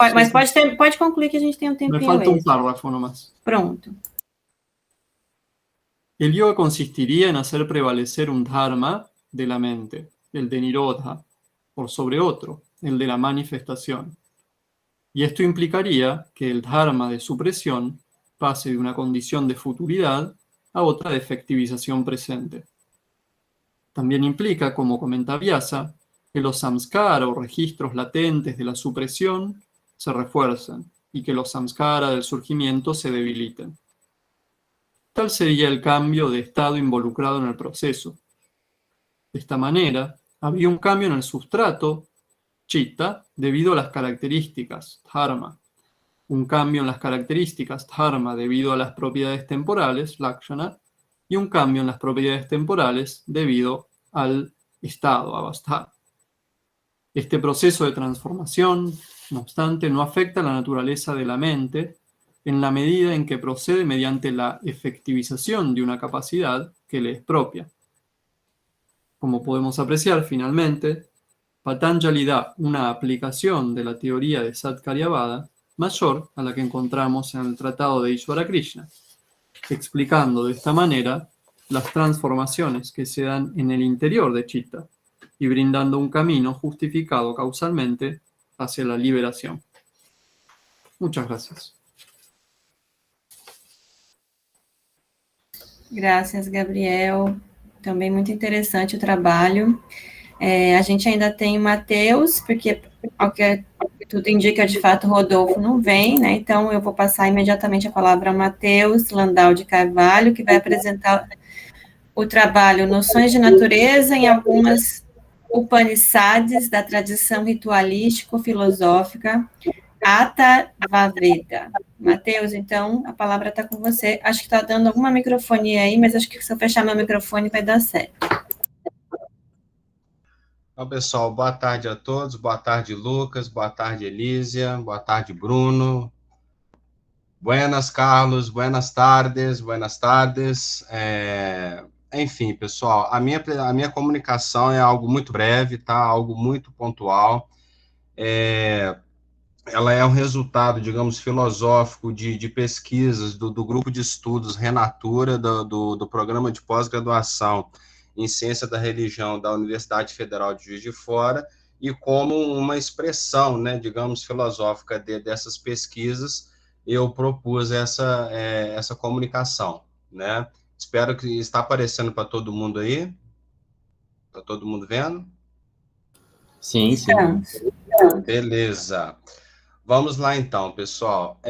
pode concluir que a gente tem um Me tempinho falta un extra. párrafo nomás. Pronto. El yoga consistiría en hacer prevalecer un dharma de la mente, el de nirodha, por sobre otro, el de la manifestación. Y esto implicaría que el dharma de supresión pase de una condición de futuridad a otra de efectivización presente. También implica, como comenta Vyasa, que los samskara o registros latentes de la supresión se refuercen y que los samskara del surgimiento se debiliten. Tal sería el cambio de estado involucrado en el proceso. De esta manera, habría un cambio en el sustrato, chitta, debido a las características, dharma. Un cambio en las características, dharma, debido a las propiedades temporales, lakshana, y un cambio en las propiedades temporales debido al estado, avastha. Este proceso de transformación, no obstante, no afecta la naturaleza de la mente en la medida en que procede mediante la efectivización de una capacidad que le es propia. Como podemos apreciar, finalmente, Patanjali da una aplicación de la teoría de Satkaryavada mayor a la que encontramos en el tratado de Ishvara Krishna, explicando de esta manera las transformaciones que se dan en el interior de Chitta y brindando un camino justificado causalmente hacia la liberación. Muchas gracias. Graças, Gabriel. Também muito interessante o trabalho. A gente ainda tem o Matheus, porque ao que tudo indica, de fato, o Rodolfo não vem, né? Então, eu vou passar imediatamente a palavra ao Matheus Landau de Carvalho, que vai apresentar o trabalho Noções de Natureza em algumas Upanishads da tradição ritualístico-filosófica Atharvaveda. Matheus, então, a palavra está com você. Acho que está dando alguma microfonia aí, mas acho que se eu fechar meu microfone vai dar certo. Então, pessoal, boa tarde a todos. Boa tarde, Lucas. Boa tarde, Elísia. Boa tarde, Bruno. Buenas, Carlos. Buenas tardes. Buenas tardes. Enfim, pessoal, a minha comunicação é algo muito breve, tá? Algo muito pontual. Ela é um resultado, digamos, filosófico de pesquisas do grupo de estudos Renatura, do programa de pós-graduação em Ciência da Religião da Universidade Federal de Juiz de Fora, e como uma expressão, né, digamos, filosófica dessas pesquisas, eu propus essa comunicação, né? Espero que está aparecendo para todo mundo aí. Está todo mundo vendo? Sim, sim. Estamos. Beleza. Vamos lá, então, pessoal.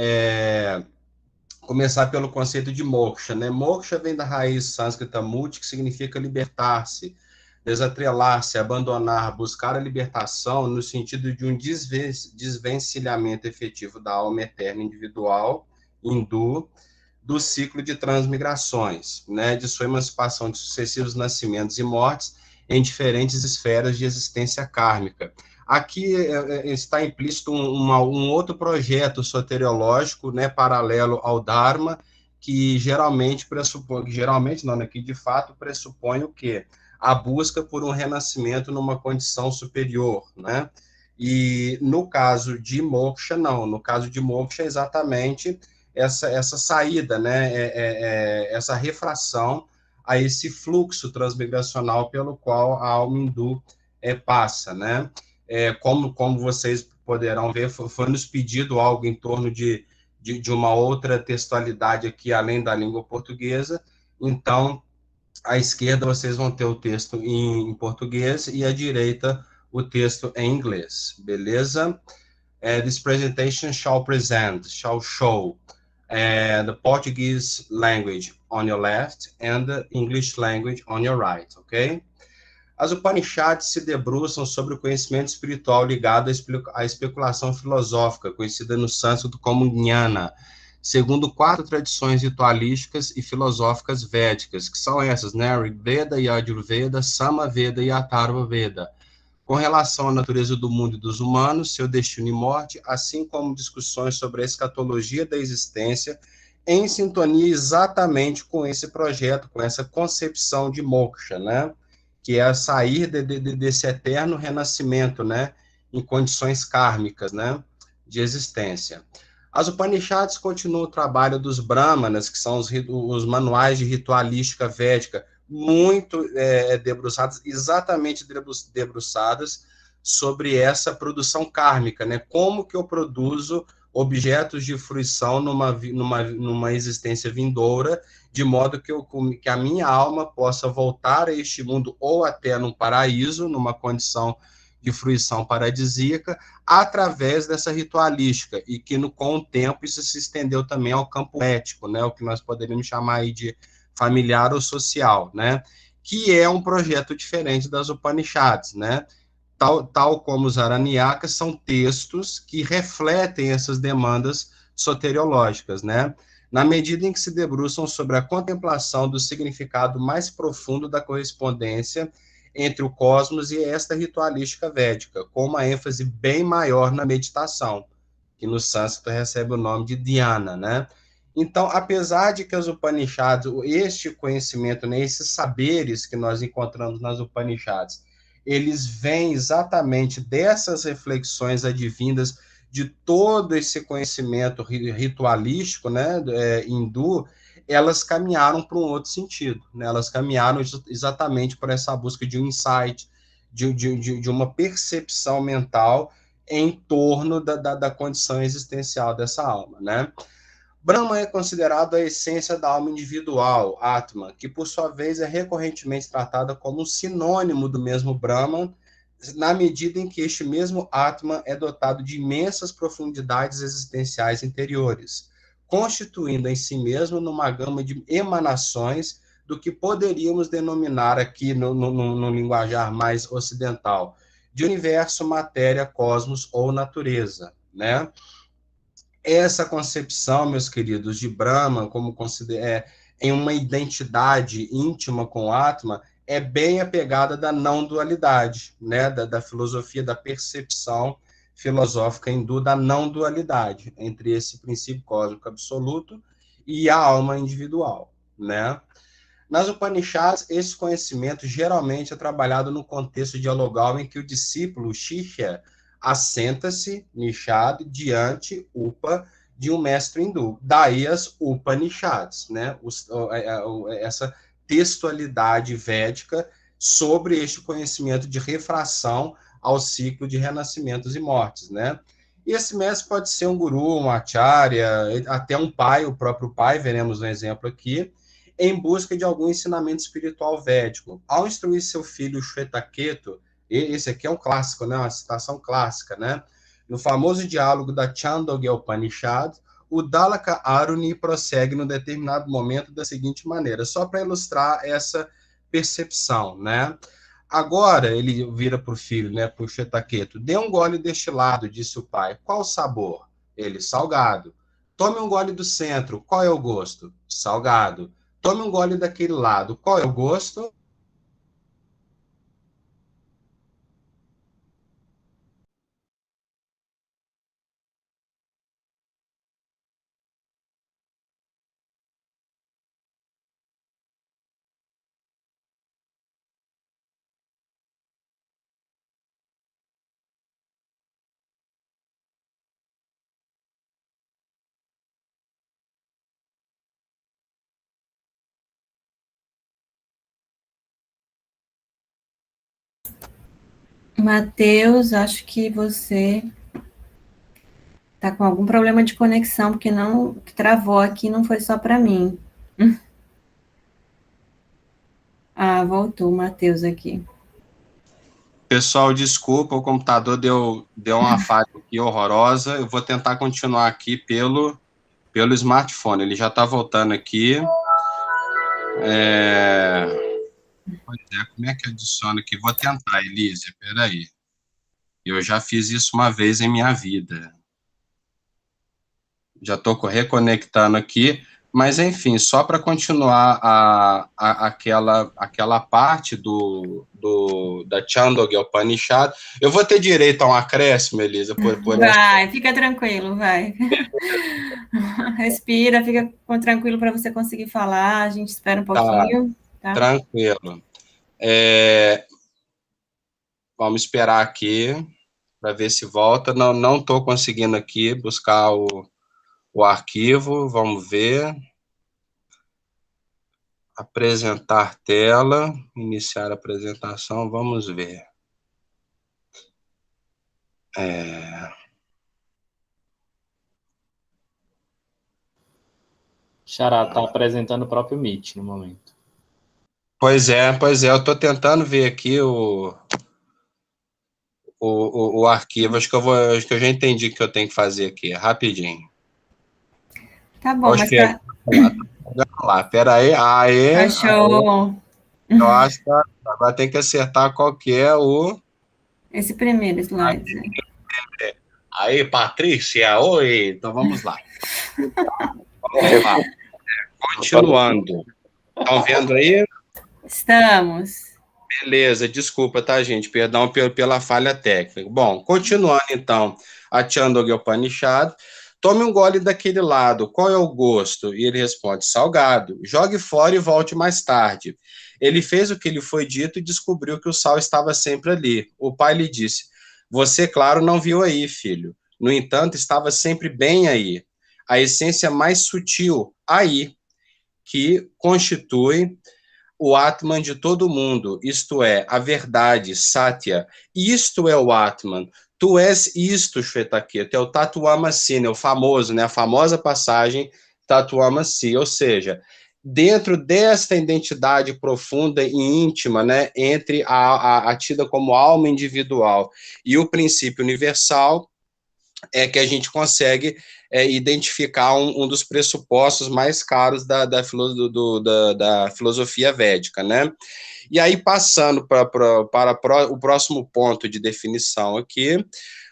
Começar pelo conceito de moksha, né? Moksha vem da raiz sânscrita mukti, que significa libertar-se, desatrelar-se, abandonar, buscar a libertação no sentido de um desvencilhamento efetivo da alma eterna individual hindu do ciclo de transmigrações, né? De sua emancipação de sucessivos nascimentos e mortes em diferentes esferas de existência kármica. Aqui está implícito um outro projeto soteriológico, né, paralelo ao Dharma, que geralmente pressupõe, que de fato pressupõe o quê? A busca por um renascimento numa condição superior, né? E no caso de moksha, não. No caso de moksha, é exatamente essa saída, né? Essa refração a esse fluxo transmigracional pelo qual a alma hindu passa, né? Como vocês poderão ver, foi nos pedido algo em torno de uma outra textualidade aqui, além da língua portuguesa. Então, à esquerda vocês vão ter o texto em português e à direita o texto em inglês, beleza? This presentation shall show the Portuguese language on your left and the English language on your right, ok? As Upanishads se debruçam sobre o conhecimento espiritual ligado à especulação filosófica, conhecida no sânscrito como Jnana, segundo 4 tradições ritualísticas e filosóficas védicas, que são essas, né? Rigveda, Yajurveda, Samaveda e Atharvaveda, com relação à natureza do mundo e dos humanos, seu destino e morte, assim como discussões sobre a escatologia da existência, em sintonia exatamente com esse projeto, com essa concepção de moksha, né? Que é sair desse eterno renascimento, né, em condições kármicas, né, de existência. As Upanishads continuam o trabalho dos Brahmanas, que são os manuais de ritualística védica, muito debruçadas, exatamente debruçadas sobre essa produção kármica, né, como que eu produzo objetos de fruição numa existência vindoura, de modo que a minha alma possa voltar a este mundo ou até num paraíso, numa condição de fruição paradisíaca, através dessa ritualística, e que com o tempo isso se estendeu também ao campo ético, né, o que nós poderíamos chamar aí de familiar ou social, né, que é um projeto diferente das Upanishads, né, tal como os Aranyakas, são textos que refletem essas demandas soteriológicas, né? Na medida em que se debruçam sobre a contemplação do significado mais profundo da correspondência entre o cosmos e esta ritualística védica, com uma ênfase bem maior na meditação, que no sânscrito recebe o nome de dhyana, né? Então, apesar de que as Upanishads, este conhecimento, né, esses saberes que nós encontramos nas Upanishads, eles vêm exatamente dessas reflexões advindas de todo esse conhecimento ritualístico, né, hindu, elas caminharam para um outro sentido, né, elas caminharam exatamente por essa busca de um insight, de uma percepção mental em torno da condição existencial dessa alma, né. Brahma é considerado a essência da alma individual, Atma, que por sua vez é recorrentemente tratada como um sinônimo do mesmo Brahman, na medida em que este mesmo Atma é dotado de imensas profundidades existenciais interiores, constituindo em si mesmo numa gama de emanações do que poderíamos denominar aqui no linguajar mais ocidental, de universo, matéria, cosmos ou natureza, né? Essa concepção, meus queridos, de Brahma como em uma identidade íntima com o Atma, é bem a pegada da não dualidade, né? Da filosofia da percepção filosófica hindu da não dualidade entre esse princípio cósmico absoluto e a alma individual, né? Nas Upanishads, esse conhecimento geralmente é trabalhado no contexto dialogal em que o discípulo, Shishya, assenta-se, Nishad, diante, Upa, de um mestre hindu. Daí as Upanishads, né? Essa textualidade védica sobre este conhecimento de refração ao ciclo de renascimentos e mortes, né? E esse mestre pode ser um guru, um acharya, até um pai, o próprio pai, veremos um exemplo aqui, em busca de algum ensinamento espiritual védico. Ao instruir seu filho Shvetaketu, esse aqui é um clássico, né? Uma citação clássica, né? No famoso diálogo da Chandogya Upanishad, o Dalaka Aruni prossegue num determinado momento da seguinte maneira, só para ilustrar essa percepção, né? Agora, ele vira para o filho, né, para o Shvetaketu, dê um gole deste lado, disse o pai. Qual o sabor? Ele, salgado. Tome um gole do centro. Qual é o gosto? Salgado. Tome um gole daquele lado. Qual é o gosto? Matheus, acho que você tá com algum problema de conexão, porque não que travou aqui, não foi só para mim. Ah, voltou o Matheus aqui. Pessoal, desculpa, o computador deu uma falha aqui horrorosa. Eu vou tentar continuar aqui pelo smartphone. Ele já está voltando aqui. Pois é, como é que adiciona aqui? Vou tentar, Elise, peraí. Eu já fiz isso uma vez em minha vida. Já estou reconectando aqui, mas enfim, só para continuar aquela parte da Chandogya Upanishad, eu vou ter direito a um acréscimo, Elisa? Vai, fica tranquilo, vai. Respira, fica tranquilo para você conseguir falar, a gente espera um pouquinho. Tá? Tranquilo. Vamos esperar aqui para ver se volta. Não estou conseguindo aqui buscar o arquivo, vamos ver. Apresentar tela, iniciar a apresentação, vamos ver. Xará está apresentando o próprio Meet no momento. Pois é, eu estou tentando ver aqui o arquivo, acho que eu já entendi o que eu tenho que fazer aqui, rapidinho. Tá bom, mas tá... lá, peraí, achou. Eu acho que agora tem que acertar qual que é esse primeiro slide. Aí, Patrícia, oi, então vamos lá. Vamos lá. Continuando. Estão vendo aí? Estamos. Beleza, desculpa, tá, gente? Perdão pela falha técnica. Bom, continuando então, a Chandogya Upanishad, tome um gole daquele lado, qual é o gosto? E ele responde, salgado. Jogue fora e volte mais tarde. Ele fez o que lhe foi dito e descobriu que o sal estava sempre ali. O pai lhe disse, você, claro, não viu aí, filho. No entanto, estava sempre bem aí. A essência mais sutil, aí, que constitui o Atman de todo mundo, isto é, a verdade, Satya. Isto é o Atman. Tu és isto, Shvetaketu, é o Tatuamasi, né, o famoso, né, a famosa passagem Tatuamasi, ou seja, dentro desta identidade profunda e íntima, né, entre a tida como alma individual e o princípio universal, é que a gente consegue identificar um dos pressupostos mais caros da filosofia védica, né? E aí, passando para o próximo ponto de definição aqui,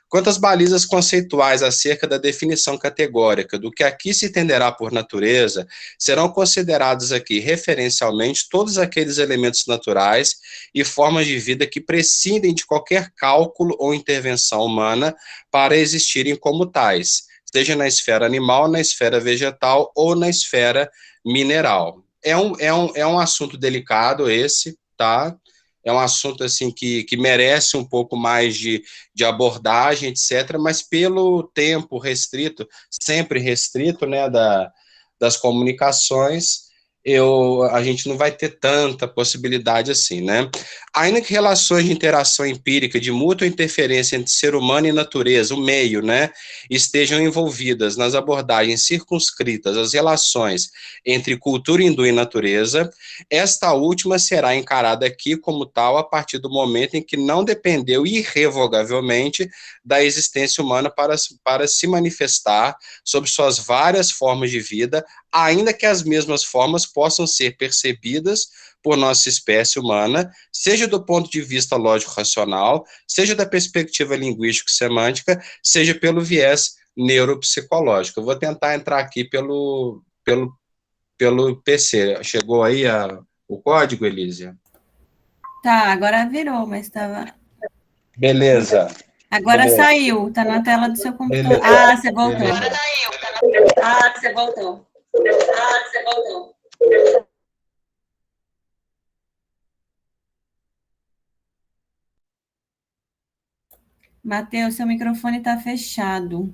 quantas balizas conceituais acerca da definição categórica do que aqui se entenderá por natureza serão considerados aqui referencialmente todos aqueles elementos naturais e formas de vida que prescindem de qualquer cálculo ou intervenção humana para existirem como tais, seja na esfera animal, na esfera vegetal ou na esfera mineral. É um assunto delicado esse, tá? É um assunto assim que merece um pouco mais de abordagem, etc., mas pelo tempo restrito, sempre restrito, né, das comunicações, a gente não vai ter tanta possibilidade assim, né? Ainda que relações de interação empírica, de mútua interferência entre ser humano e natureza, o meio, né, estejam envolvidas nas abordagens circunscritas às relações entre cultura hindu e natureza, esta última será encarada aqui como tal a partir do momento em que não dependeu irrevogavelmente da existência humana para se manifestar sob suas várias formas de vida, ainda que as mesmas formas possam ser percebidas por nossa espécie humana, seja do ponto de vista lógico-racional, seja da perspectiva linguístico-semântica, seja pelo viés neuropsicológico. Eu vou tentar entrar aqui pelo PC. Chegou aí o código, Elísia? Tá, agora virou, mas estava... Beleza. Agora Beleza. saiu, tá na tela do seu computador. Beleza. Ah, você voltou. Beleza. Agora saiu. Ah, você voltou. Ah, você voltou. Matheus, seu microfone está fechado.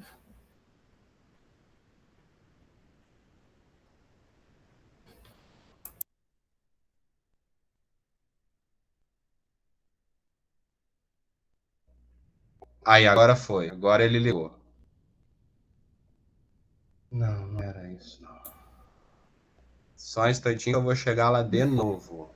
Aí, agora foi. Agora ele ligou. Não, não era isso, não. Só um instantinho que eu vou chegar lá de novo.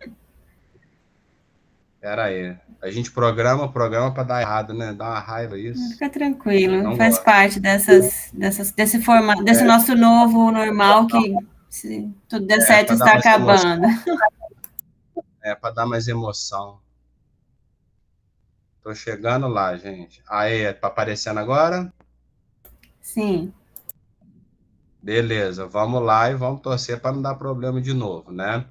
Pera aí. A gente programa para dar errado, né? Dá uma raiva isso. Fica tranquilo, Não faz gosto. parte desse formato, desse nosso novo normal que, se tudo der certo, está acabando. Para dar mais emoção. Tô chegando lá, gente. Aí, tá aparecendo agora? Sim. Beleza, vamos lá e vamos torcer para não dar problema de novo, né?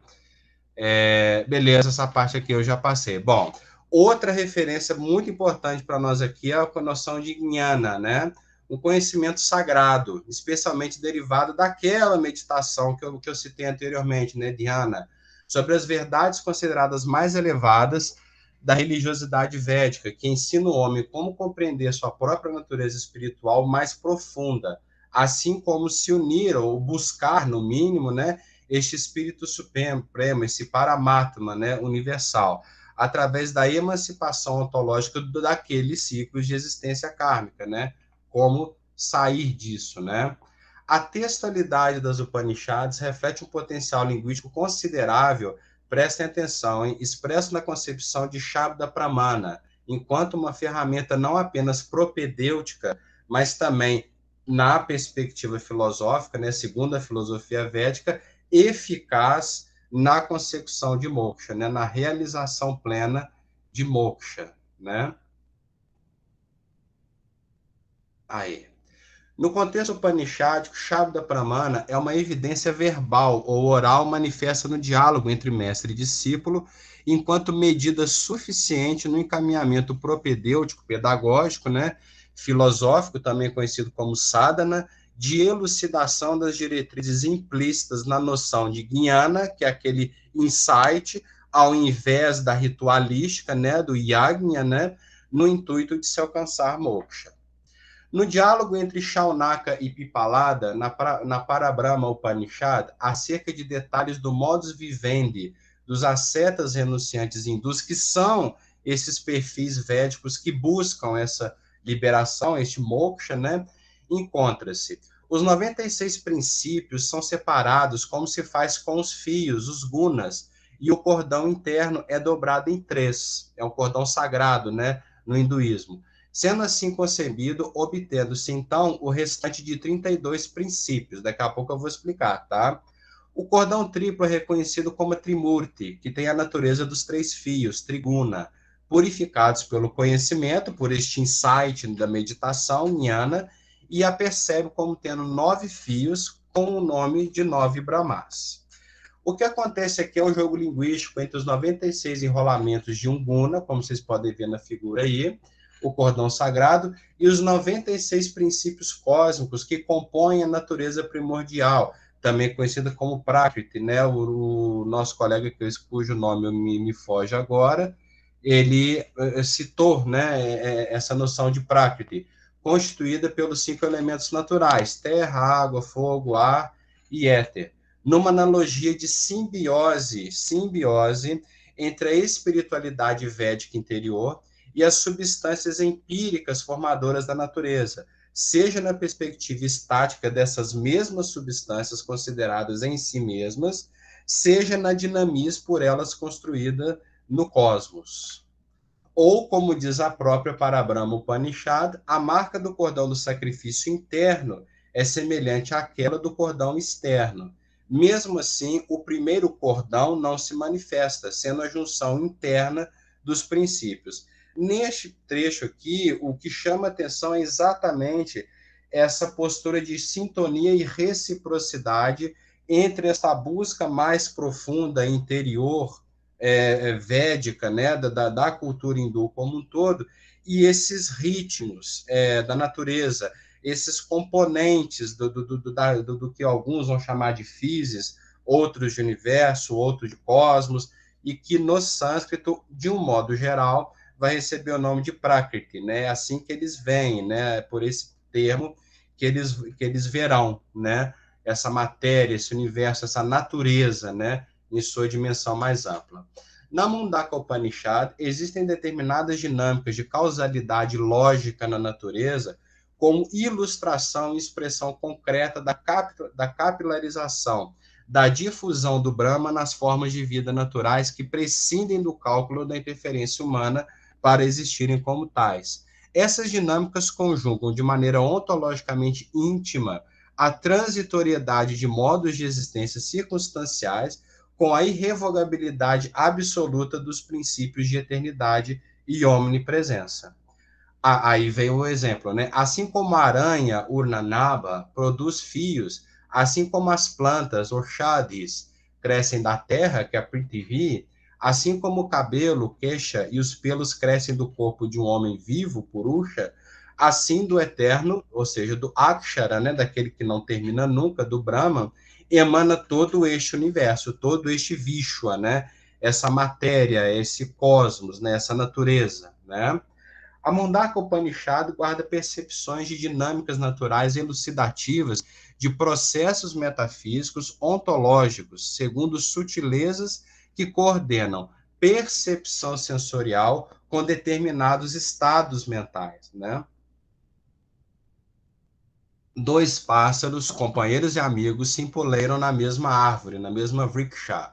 Beleza, essa parte aqui eu já passei. Bom, outra referência muito importante para nós aqui é a noção de jnana, né? Um conhecimento sagrado, especialmente derivado daquela meditação que eu citei anteriormente, né, dhyana, sobre as verdades consideradas mais elevadas da religiosidade védica, que ensina o homem como compreender sua própria natureza espiritual mais profunda, assim como se unir ou buscar, no mínimo, né, este espírito supremo, esse Paramatma, né, universal, através da emancipação ontológica daqueles ciclos de existência kármica, né? Como sair disso, né? A textualidade das Upanishads reflete um potencial linguístico considerável, prestem atenção, hein? Expresso na concepção de Shabda Pramana, enquanto uma ferramenta não apenas propedêutica, mas também na perspectiva filosófica, né, segundo a filosofia védica, eficaz na consecução de moksha, né, na realização plena de moksha, né? Aí. No contexto upanishádico, Shabda Pramana é uma evidência verbal ou oral manifesta no diálogo entre mestre e discípulo, enquanto medida suficiente no encaminhamento propedêutico, pedagógico, né, filosófico, também conhecido como sadhana, de elucidação das diretrizes implícitas na noção de jnana, que é aquele insight, ao invés da ritualística, né, do yajna, né, no intuito de se alcançar moksha. No diálogo entre Shaunaka e Pipalada, na Parabrahma Upanishad, acerca de detalhes do modus vivendi dos ascetas renunciantes hindus, que são esses perfis védicos que buscam essa liberação, este moksha, né? Encontra-se. Os 96 princípios são separados como se faz com os fios, os gunas, e o cordão interno é dobrado em 3. É um cordão sagrado, né? No hinduísmo. Sendo assim concebido, obtendo-se então o restante de 32 princípios. Daqui a pouco eu vou explicar, tá? O cordão triplo é reconhecido como Trimurti, que tem a natureza dos 3 fios, triguna, purificados pelo conhecimento, por este insight da meditação, jnana, e a percebe como tendo 9 fios com o nome de 9 Brahmas. O que acontece aqui é um jogo linguístico entre os 96 enrolamentos de um guna, como vocês podem ver na figura aí, o cordão sagrado, e os 96 princípios cósmicos que compõem a natureza primordial, também conhecida como Prakriti, né? O nosso colega, cujo nome me foge agora, ele citou, né, essa noção de Prakriti, constituída pelos 5 elementos naturais, terra, água, fogo, ar e éter. numa analogia de simbiose entre a espiritualidade védica interior e as substâncias empíricas formadoras da natureza, seja na perspectiva estática dessas mesmas substâncias consideradas em si mesmas, seja na dinamismo por elas construída no cosmos. Ou, como diz a própria Parabrahma Upanishad, a marca do cordão do sacrifício interno é semelhante àquela do cordão externo. Mesmo assim, o primeiro cordão não se manifesta, sendo a junção interna dos princípios. Neste trecho aqui, o que chama atenção é exatamente essa postura de sintonia e reciprocidade entre essa busca mais profunda, interior, védica, né, da cultura hindu como um todo, e esses ritmos da natureza, esses componentes do que alguns vão chamar de physis, outros de universo, outros de cosmos, e que no sânscrito, de um modo geral, vai receber o nome de Prakriti, né? Assim que eles veem, né? Por esse termo que eles verão, né? Essa matéria, esse universo, essa natureza, né? Em sua dimensão mais ampla. Na Mundaka Upanishad, existem determinadas dinâmicas de causalidade lógica na natureza, como ilustração e expressão concreta da capilarização, da difusão do Brahma nas formas de vida naturais que prescindem do cálculo da interferência humana para existirem como tais. Essas dinâmicas conjugam de maneira ontologicamente íntima a transitoriedade de modos de existência circunstanciais com a irrevogabilidade absoluta dos princípios de eternidade e omnipresença. Aí vem o exemplo, né? Assim como a aranha, Urnanaba, produz fios, assim como as plantas, Orchadis, crescem da terra, que é a Prithvi, assim como o cabelo, Kesha, e os pelos crescem do corpo de um homem vivo, Purusha, assim do eterno, ou seja, do Akshara, né? Daquele que não termina nunca, do Brahman, emana todo este universo, todo este Vishwa, né? Essa matéria, esse cosmos, né? Essa natureza, né? A Mundaka Upanishad guarda percepções de dinâmicas naturais elucidativas de processos metafísicos ontológicos, segundo sutilezas que coordenam percepção sensorial com determinados estados mentais, né? Dois pássaros, companheiros e amigos, se empoleiram na mesma árvore, na mesma vriksha.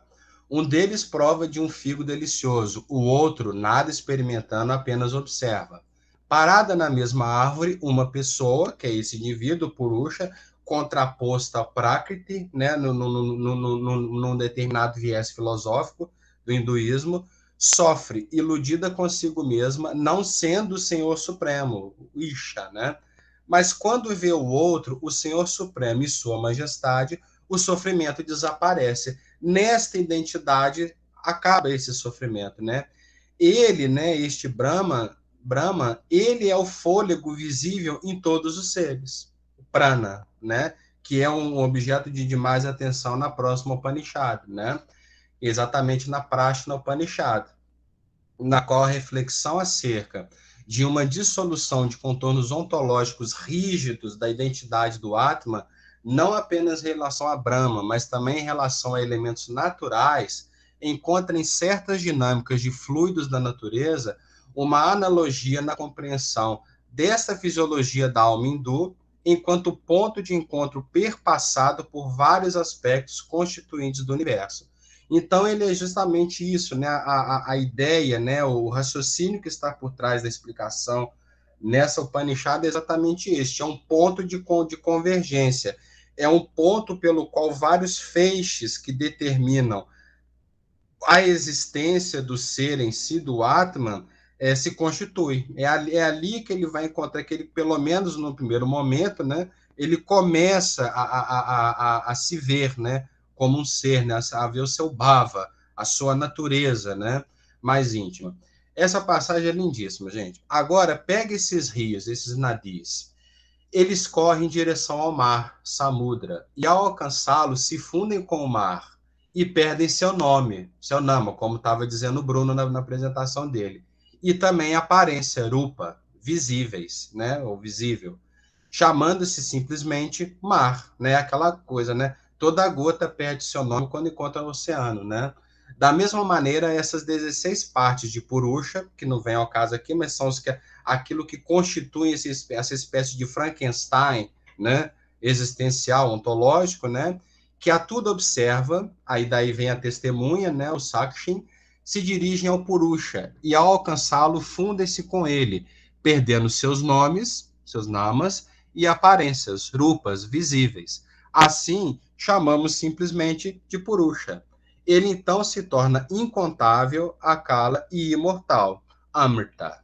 Um deles prova de um figo delicioso, o outro, nada experimentando, apenas observa. Parada na mesma árvore, uma pessoa, que é esse indivíduo, Purusha, contraposta a Prakriti, né, num determinado viés filosófico do hinduísmo, sofre, iludida consigo mesma, não sendo o Senhor Supremo, o Isha, né? Mas quando vê o outro, o Senhor Supremo e sua majestade, o sofrimento desaparece. Nesta identidade acaba esse sofrimento, né? Ele, né, este Brahma, ele é o fôlego visível em todos os seres, o prana, né? Que é um objeto de mais atenção na próxima Upanishad, né? Exatamente na Prashna Upanishad, na qual a reflexão acerca de uma dissolução de contornos ontológicos rígidos da identidade do Atma, não apenas em relação a Brahma, mas também em relação a elementos naturais, encontra em certas dinâmicas de fluidos da natureza uma analogia na compreensão dessa fisiologia da alma hindu, enquanto ponto de encontro perpassado por vários aspectos constituintes do universo. Então, ele é justamente isso, né? A ideia, né? O raciocínio que está por trás da explicação nessa Upanishad é exatamente este, é um ponto de convergência, é um ponto pelo qual vários feixes que determinam a existência do ser em si, do Atman, se constitui. É ali que ele vai encontrar que ele, pelo menos no primeiro momento, né? Ele começa a se ver, né? Como um ser, né? A ver o seu bhava, a sua natureza, né? Mais íntima. Essa passagem é lindíssima, gente. Agora, pega esses rios, esses nadis. Eles correm em direção ao mar, Samudra, e ao alcançá-lo, se fundem com o mar e perdem seu nome, seu nama, como estava dizendo o Bruno na apresentação dele. E também aparência, rupa, visíveis, né? Ou visível, chamando-se simplesmente mar, né? Aquela coisa, né? toda gota perde seu nome quando encontra o oceano, né? Da mesma maneira, essas 16 partes de Purusha, que não vem ao caso aqui, mas são aquilo que constitui essa espécie de Frankenstein, né? Existencial, ontológico, né? Que a tudo observa, aí daí vem a testemunha, né? O Sakshin, se dirigem ao Purusha, e ao alcançá-lo, fundem-se com ele, perdendo seus nomes, seus namas, e aparências, rupas, visíveis. Assim, chamamos simplesmente de Purusha. Ele então se torna incontável, Akala e imortal, Amrita.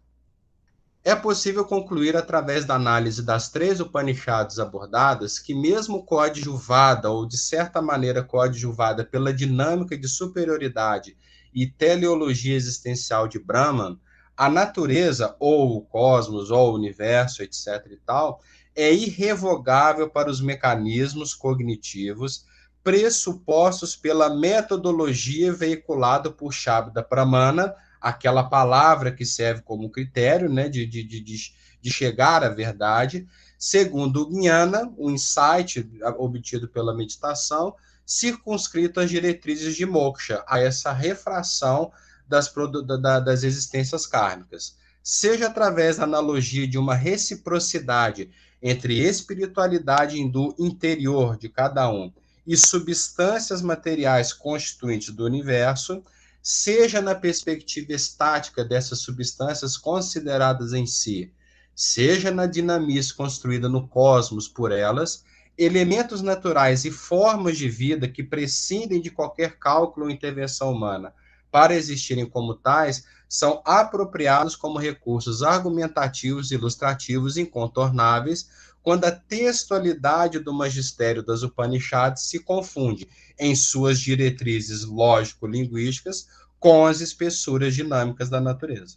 É possível concluir através da análise das 3 Upanishads abordadas que mesmo coadjuvada ou de certa maneira coadjuvada pela dinâmica de superioridade e teleologia existencial de Brahman, a natureza ou o cosmos ou o universo, etc. e tal, é irrevogável para os mecanismos cognitivos pressupostos pela metodologia veiculada por Shabda Pramana, aquela palavra que serve como critério, né, de chegar à verdade, segundo o Jnana, o insight obtido pela meditação, circunscrito às diretrizes de moksha, a essa refração das existências kármicas, seja através da analogia de uma reciprocidade entre espiritualidade hindu interior de cada um e substâncias materiais constituintes do universo, seja na perspectiva estática dessas substâncias consideradas em si, seja na dinamice construída no cosmos por elas, elementos naturais e formas de vida que prescindem de qualquer cálculo ou intervenção humana para existirem como tais, são apropriados como recursos argumentativos e ilustrativos incontornáveis quando a textualidade do magistério das Upanishads se confunde em suas diretrizes lógico-linguísticas com as espessuras dinâmicas da natureza.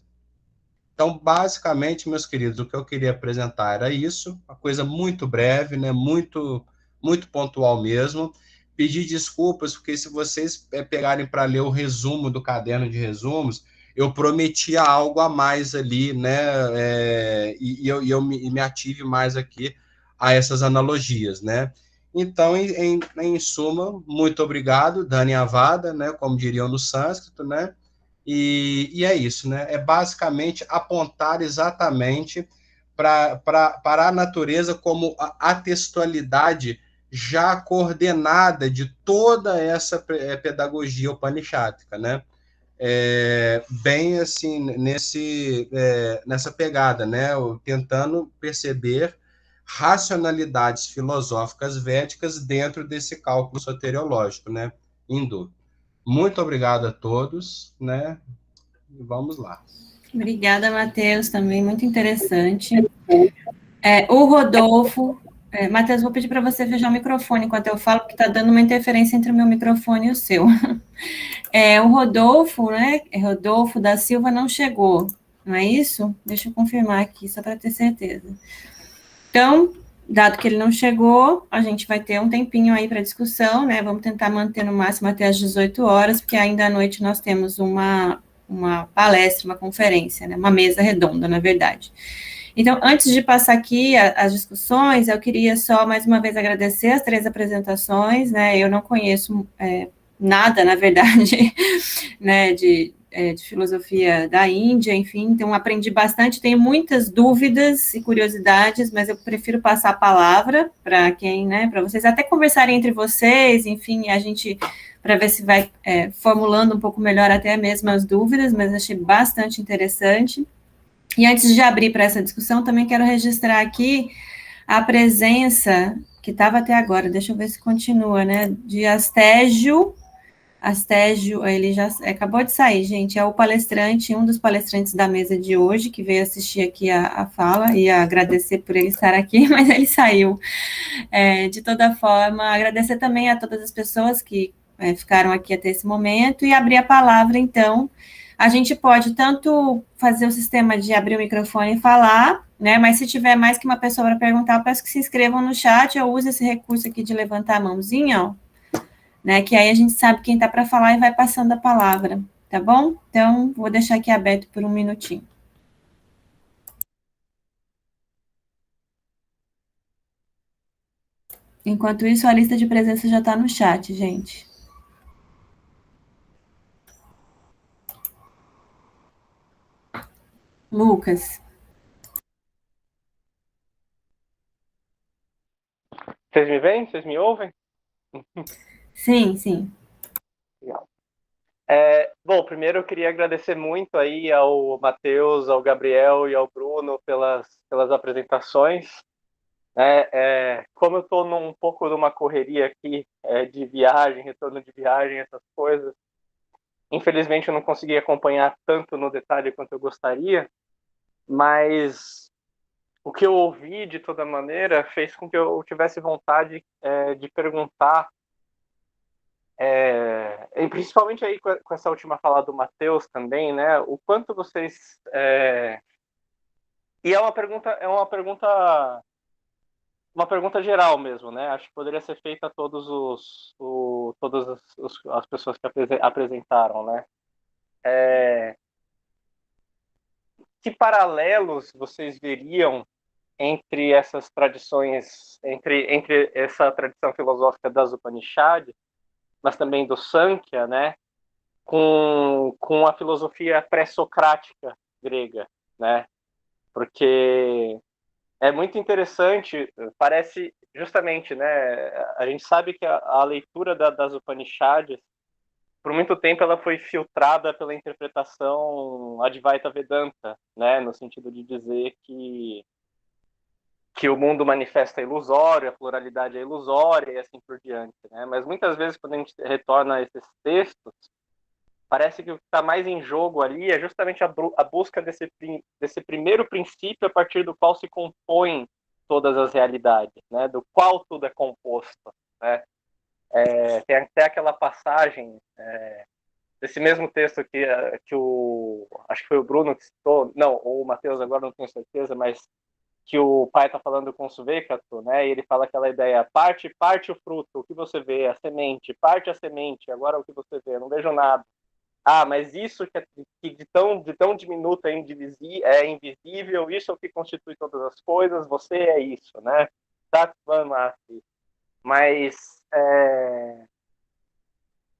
Então, basicamente, meus queridos, o que eu queria apresentar era isso, uma coisa muito breve, né, muito pontual mesmo. Pedir desculpas, porque se vocês pegarem para ler o resumo do caderno de resumos, eu prometia algo a mais ali, né, e eu me ative mais aqui a essas analogias, né. Então, em suma, muito obrigado, Dani Avada, né, como diriam no sânscrito, né, e é isso, né? É basicamente apontar exatamente para a natureza como a textualidade já coordenada de toda essa pedagogia upanishática, né? Bem assim, nessa pegada, né? Tentando perceber racionalidades filosóficas védicas dentro desse cálculo soteriológico, né? Hindu. Muito obrigado a todos, né? Vamos lá. Obrigada, Matheus, também muito interessante. O Rodolfo, Matheus, vou pedir para você fechar o microfone enquanto eu falo, porque está dando uma interferência entre o meu microfone e o seu. O Rodolfo, né? Rodolfo da Silva não chegou, não é isso? Deixa eu confirmar aqui, só para ter certeza. Então, dado que ele não chegou, a gente vai ter um tempinho aí para discussão, né? Vamos tentar manter no máximo até às 18 horas, porque ainda à noite nós temos uma palestra, uma conferência, né? Uma mesa redonda, na verdade. Então, antes de passar aqui as discussões, eu queria só, mais uma vez, agradecer as 3 apresentações, né? Eu não conheço nada, na verdade, né, de filosofia da Índia, enfim, então aprendi bastante, tenho muitas dúvidas e curiosidades, mas eu prefiro passar a palavra para quem, né, para vocês até conversarem entre vocês, enfim, a gente, para ver se vai formulando um pouco melhor até mesmo as dúvidas, mas achei bastante interessante. E antes de abrir para essa discussão, também quero registrar aqui a presença, que estava até agora, deixa eu ver se continua, né, de Astégio, ele já acabou de sair, gente, é o palestrante, um dos palestrantes da mesa de hoje, que veio assistir aqui a fala, e agradecer por ele estar aqui, mas ele saiu. De toda forma, agradecer também a todas as pessoas que ficaram aqui até esse momento, e abrir a palavra, então. A gente pode tanto fazer o sistema de abrir o microfone e falar, né, mas se tiver mais que uma pessoa para perguntar, eu peço que se inscrevam no chat, ou use esse recurso aqui de levantar a mãozinha, ó, né, que aí a gente sabe quem está para falar e vai passando a palavra, tá bom? Então, vou deixar aqui aberto por um minutinho. Enquanto isso, a lista de presença já está no chat, gente. Lucas. Vocês me veem? Vocês me ouvem? Sim, sim. Legal. Bom, primeiro eu queria agradecer muito aí ao Matheus, ao Gabriel e ao Bruno pelas apresentações. Como eu estou um pouco numa correria aqui de viagem, retorno de viagem, essas coisas, infelizmente eu não consegui acompanhar tanto no detalhe quanto eu gostaria, mas o que eu ouvi, de toda maneira, fez com que eu tivesse vontade de perguntar, e principalmente aí com essa última fala do Matheus também, né? O quanto vocês... E é uma pergunta geral mesmo, né? Acho que poderia ser feita a todas as pessoas que apresentaram, né? Que paralelos vocês veriam entre essas tradições, entre essa tradição filosófica das Upanishads, mas também do Sankhya, né, com a filosofia pré-socrática grega, né? Porque é muito interessante, parece justamente, né, a gente sabe que a leitura das Upanishads, por muito tempo ela foi filtrada pela interpretação Advaita Vedanta, né, no sentido de dizer que o mundo manifesta é ilusório, a pluralidade é ilusória e assim por diante, né? Mas muitas vezes, quando a gente retorna a esses textos, parece que o que está mais em jogo ali é justamente a busca desse primeiro princípio a partir do qual se compõem todas as realidades, né? Do qual tudo é composto, né? Tem até aquela passagem desse mesmo texto que acho que foi o Bruno que citou, não, ou o Matheus, agora não tenho certeza, mas que o pai está falando com o Suvekato, né? E ele fala aquela ideia, parte o fruto, o que você vê, a semente, parte a semente, agora o que você vê, eu não vejo nada. Ah, mas isso que de tão diminuto é invisível, isso é o que constitui todas as coisas, você é isso, né? Tatvamasi. Mas,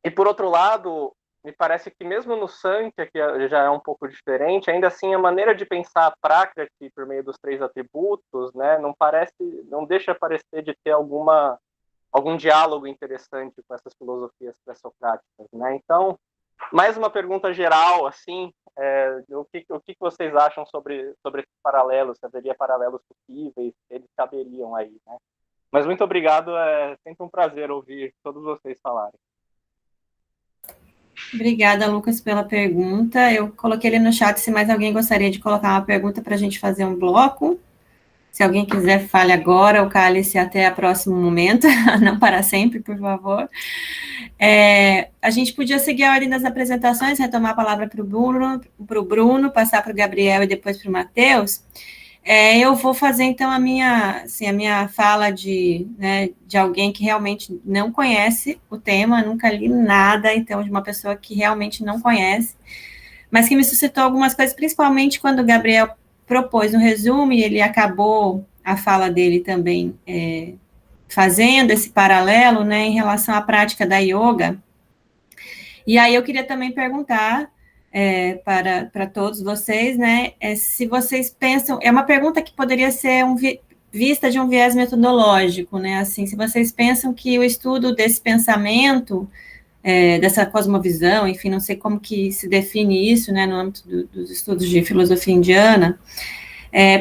e por outro lado, me parece que mesmo no Sankhya, que já é um pouco diferente, ainda assim a maneira de pensar a Prakriti por meio dos 3 atributos, né, não deixa parecer de ter algum diálogo interessante com essas filosofias pré-socráticas, né? Então, mais uma pergunta geral, assim, o que vocês acham sobre esses paralelos? Se haveria paralelos possíveis, eles caberiam aí, né? Mas muito obrigado, é sempre um prazer ouvir todos vocês falarem. Obrigada, Lucas, pela pergunta. Eu coloquei ali no chat se mais alguém gostaria de colocar uma pergunta para a gente fazer um bloco. Se alguém quiser, fale agora ou cale-se até o próximo momento, não para sempre, por favor. A gente podia seguir a ordem das apresentações, retomar a palavra para o Bruno, passar para o Gabriel e depois para o Matheus. Eu vou fazer, então, a minha fala de alguém que realmente não conhece o tema, nunca li nada, então, de uma pessoa que realmente não conhece, mas que me suscitou algumas coisas, principalmente quando o Gabriel propôs no resumo, e ele acabou a fala dele também fazendo esse paralelo, né, em relação à prática da yoga. E aí eu queria também perguntar para todos vocês, né, se vocês pensam, é uma pergunta que poderia ser vista de um viés metodológico, né, assim, se vocês pensam que o estudo desse pensamento, dessa cosmovisão, enfim, não sei como que se define isso, né, no âmbito dos estudos de filosofia indiana,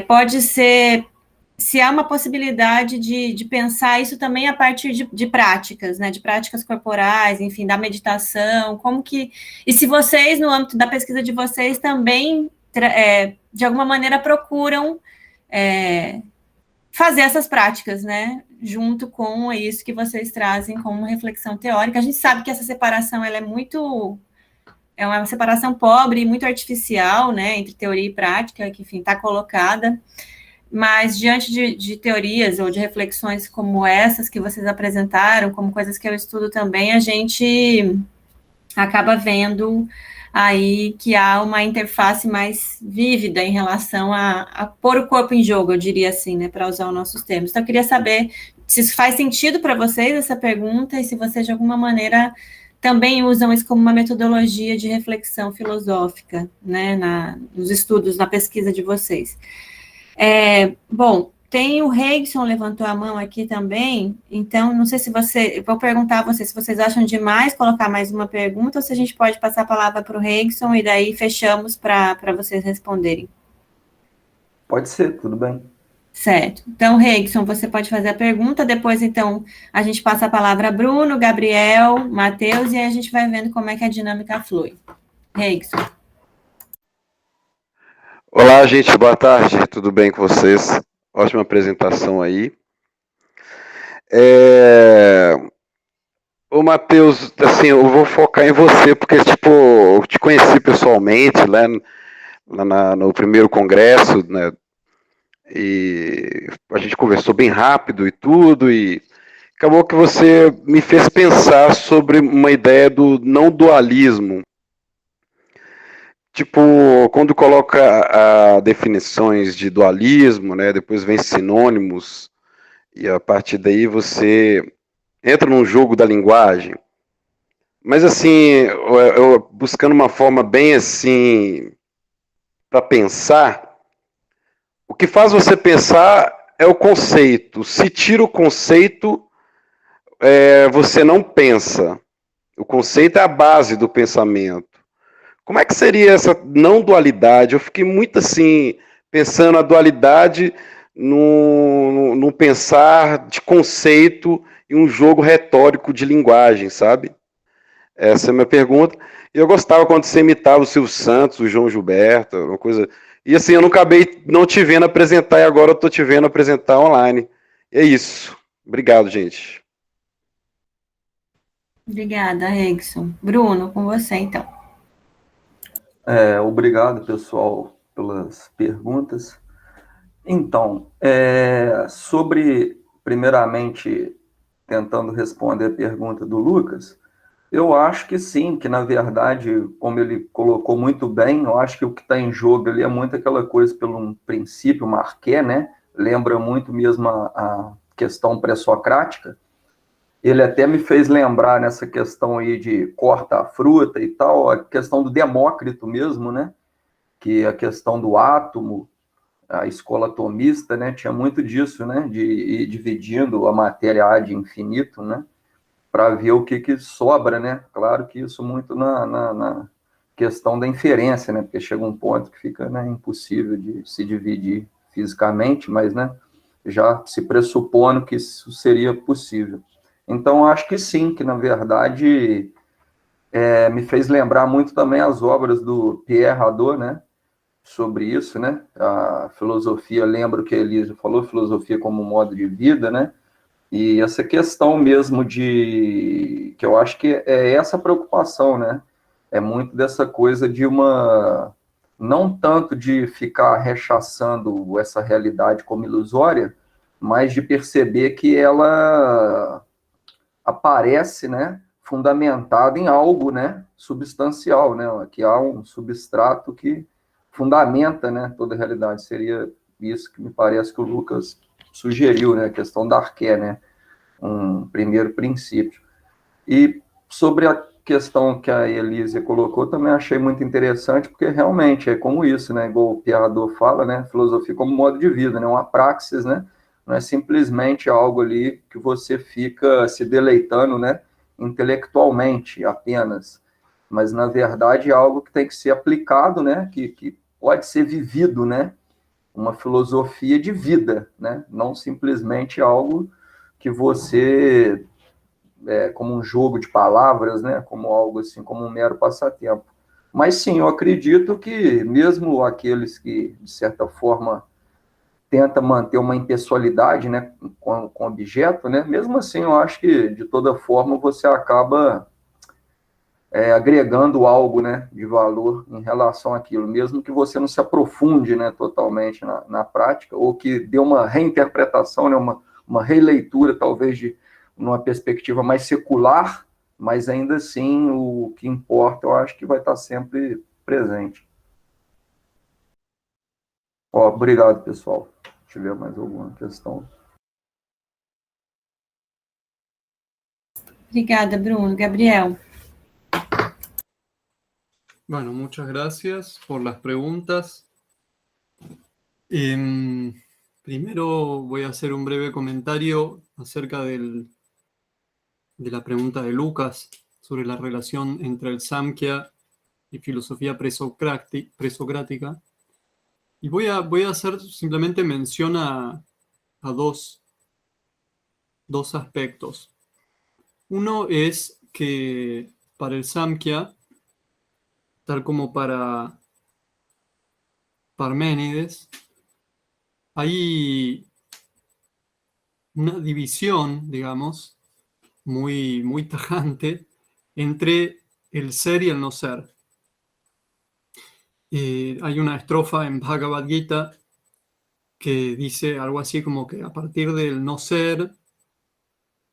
pode ser, se há uma possibilidade de pensar isso também a partir de práticas, né, de práticas corporais, enfim, da meditação, como que, e se vocês, no âmbito da pesquisa de vocês, também, de alguma maneira, procuram fazer essas práticas, né, junto com isso que vocês trazem como reflexão teórica. A gente sabe que essa separação, ela é uma separação pobre e muito artificial, né, entre teoria e prática, que, enfim, está colocada, mas diante de teorias ou de reflexões como essas que vocês apresentaram, como coisas que eu estudo também, a gente acaba vendo aí que há uma interface mais vívida em relação a pôr o corpo em jogo, eu diria assim, né, para usar os nossos termos. Então, eu queria saber se isso faz sentido para vocês, essa pergunta, e se vocês, de alguma maneira, também usam isso como uma metodologia de reflexão filosófica, né, nos estudos, na pesquisa de vocês. Bom, tem o Reigson levantou a mão aqui também, então não sei se vou perguntar a vocês se vocês acham demais colocar mais uma pergunta ou se a gente pode passar a palavra para o Reigson e daí fechamos para vocês responderem. Pode ser, tudo bem. Certo. Então, Reigson, você pode fazer a pergunta, depois, então, a gente passa a palavra a Bruno, Gabriel, Matheus, e aí a gente vai vendo como é que a dinâmica flui. Reigson. Olá, gente, boa tarde, tudo bem com vocês? Ótima apresentação aí. Ô, Matheus, assim, eu vou focar em você, porque, tipo, eu te conheci pessoalmente lá no primeiro congresso, né, e a gente conversou bem rápido e tudo, e acabou que você me fez pensar sobre uma ideia do não dualismo. Tipo, quando coloca definições de dualismo, né, depois vem sinônimos, e a partir daí você entra num jogo da linguagem. Mas assim, eu buscando uma forma bem assim, para pensar, o que faz você pensar é o conceito. Se tira o conceito, você não pensa. O conceito é a base do pensamento. Como é que seria essa não dualidade? Eu fiquei muito assim, pensando a dualidade no pensar de conceito e um jogo retórico de linguagem, sabe? Essa é a minha pergunta. E eu gostava quando você imitava o Silvio Santos, o João Gilberto, uma coisa. E assim, eu não acabei não te vendo apresentar e agora eu tô te vendo apresentar online. E é isso. Obrigado, gente. Obrigada, Reigson. Bruno, com você, então. Obrigado, pessoal, pelas perguntas. Então, primeiramente, tentando responder a pergunta do Lucas, eu acho que sim, que na verdade, como ele colocou muito bem, eu acho que o que está em jogo ali é muito aquela coisa pelo um princípio Marquet, né? Lembra muito mesmo a questão pré-socrática. Ele até me fez lembrar nessa questão aí de corta a fruta e tal, a questão do Demócrito mesmo, né? Que a questão do átomo, a escola atomista, né? Tinha muito disso, né? De ir dividindo a matéria ad infinito, né? Para ver o que sobra, né? Claro que isso muito na questão da inferência, né? Porque chega um ponto que fica, né, impossível de se dividir fisicamente, mas, né, já se pressupondo que isso seria possível. Então, acho que sim, que na verdade me fez lembrar muito também as obras do Pierre Hadot, né? Sobre isso, né? A filosofia, lembro que a Elisa falou, filosofia como modo de vida, né? E essa questão mesmo que eu acho que é essa preocupação, né? É muito dessa coisa de não tanto de ficar rechaçando essa realidade como ilusória, mas de perceber que ela aparece, né? Fundamentada em algo, né? Substancial, né? Que há um substrato que fundamenta, né? Toda a realidade. Seria isso que me parece que o Lucas sugeriu, né? A questão da arqué, né? Um primeiro princípio. E sobre a questão que a Elise colocou, também achei muito interessante, porque realmente é como isso, né? Igual o Pierre Hadot fala, né? Filosofia como modo de vida, né? Uma praxis, né? Não é simplesmente algo ali que você fica se deleitando, né? Intelectualmente apenas, mas na verdade é algo que tem que ser aplicado, né? Que pode ser vivido, né? Uma filosofia de vida, né? Não simplesmente algo que você, como um jogo de palavras, né? Como algo assim, como um mero passatempo. Mas sim, eu acredito que mesmo aqueles que, de certa forma, tentam manter uma impessoalidade, né? Com objeto, né? Mesmo assim, eu acho que, de toda forma, você acaba agregando algo, né, de valor em relação àquilo, mesmo que você não se aprofunde, né, totalmente na prática, ou que dê uma reinterpretação, né, uma releitura, talvez, de uma perspectiva mais secular, mas ainda assim o que importa, eu acho que vai estar sempre presente. Obrigado, pessoal. Se tiver mais alguma questão. Obrigada, Bruno. Gabriel. Bueno, muchas gracias por las preguntas. Primero voy a hacer un breve comentario acerca de la pregunta de Lucas sobre la relación entre el Samkhya y filosofía presocrática. Y voy a hacer simplemente mención a dos aspectos. Uno es que para el Samkhya, tal como para Parménides, hay una división, digamos, muy, muy tajante entre el ser y el no ser. Hay una estrofa en Bhagavad Gita que dice algo así como que a partir del no ser,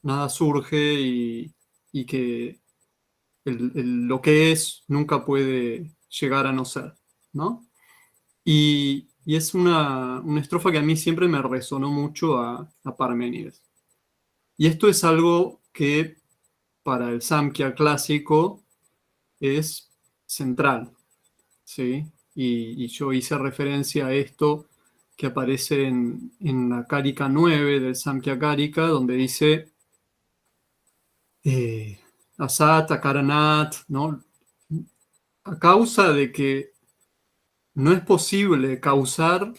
nada surge y que lo que es nunca puede llegar a no ser, ¿no? Y es una estrofa que a mí siempre me resonó mucho a Parménides. Y esto es algo que para el Samkhya clásico es central, ¿sí? Y yo hice referencia a esto que aparece en la Karika 9 del Samkhya Karika, donde dice Asat, Akaranat, ¿no? A causa de que no es posible causar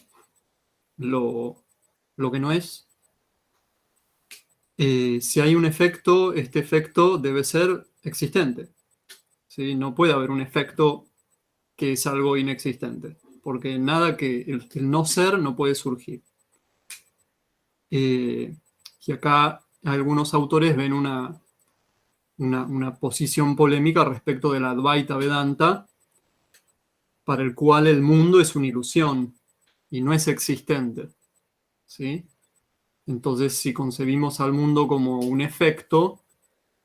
lo que no es. Si hay un efecto, este efecto debe ser existente, ¿sí? No puede haber un efecto que es algo inexistente, porque nada que el no ser no puede surgir. Y acá algunos autores ven una posición polémica respecto del Advaita Vedanta, para el cual el mundo es una ilusión y no es existente, ¿sí? Entonces, si concebimos al mundo como un efecto,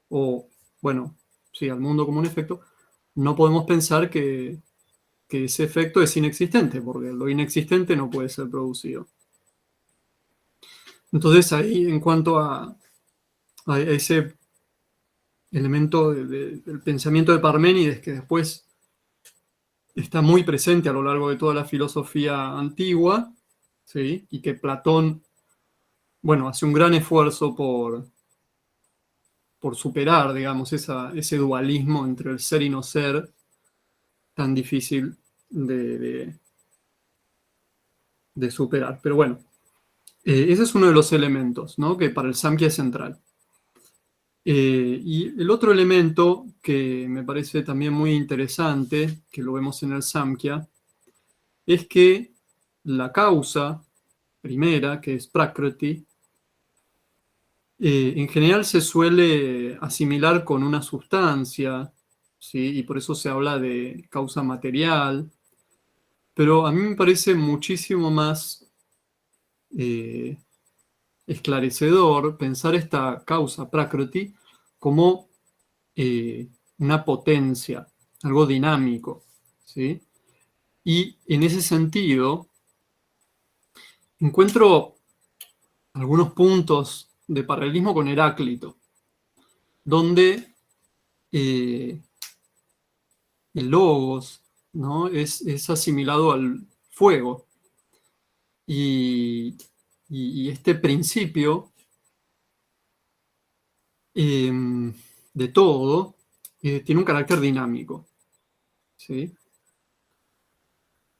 o, bueno, sí, al mundo como un efecto, no podemos pensar que ese efecto es inexistente, porque lo inexistente no puede ser producido. Entonces, ahí, en cuanto a ese elemento del pensamiento de Parménides, que después está muy presente a lo largo de toda la filosofía antigua, ¿sí? Y que Platón, bueno, hace un gran esfuerzo por superar, digamos, ese dualismo entre el ser y no ser, tan difícil de superar. Pero bueno, ese es uno de los elementos, ¿no? Que para el Samkhya es central. Y el otro elemento que me parece también muy interesante, que lo vemos en el Samkhya, es que la causa primera, que es Prakriti, en general se suele asimilar con una sustancia, ¿sí? Y por eso se habla de causa material, pero a mí me parece muchísimo más esclarecedor pensar esta causa Prakriti como una potencia, algo dinámico, ¿sí? Y en ese sentido, encuentro algunos puntos de paralelismo con Heráclito, donde el logos, ¿no? es asimilado al fuego. Y este principio de todo tiene un carácter dinámico, ¿sí?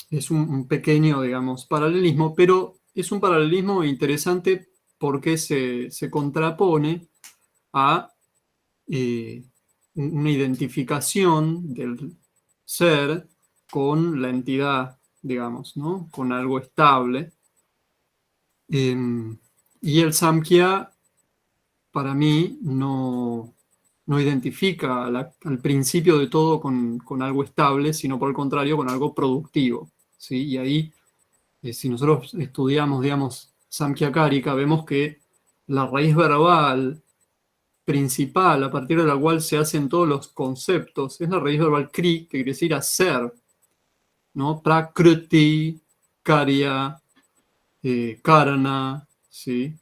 Es un pequeño, digamos, paralelismo, pero es un paralelismo interesante porque se contrapone a una identificación del ser con la entidad, digamos, ¿no? Con algo estable. Y el Samkhya, para mí, no identifica al principio de todo con algo estable, sino por el contrario, con algo productivo, ¿sí? Y ahí, si nosotros estudiamos, digamos, Samkhya Karika, vemos que la raíz verbal principal a partir de la cual se hacen todos los conceptos es la raíz verbal kri, que quiere decir hacer, ¿no? Prakriti, karya, karana, ¿sí?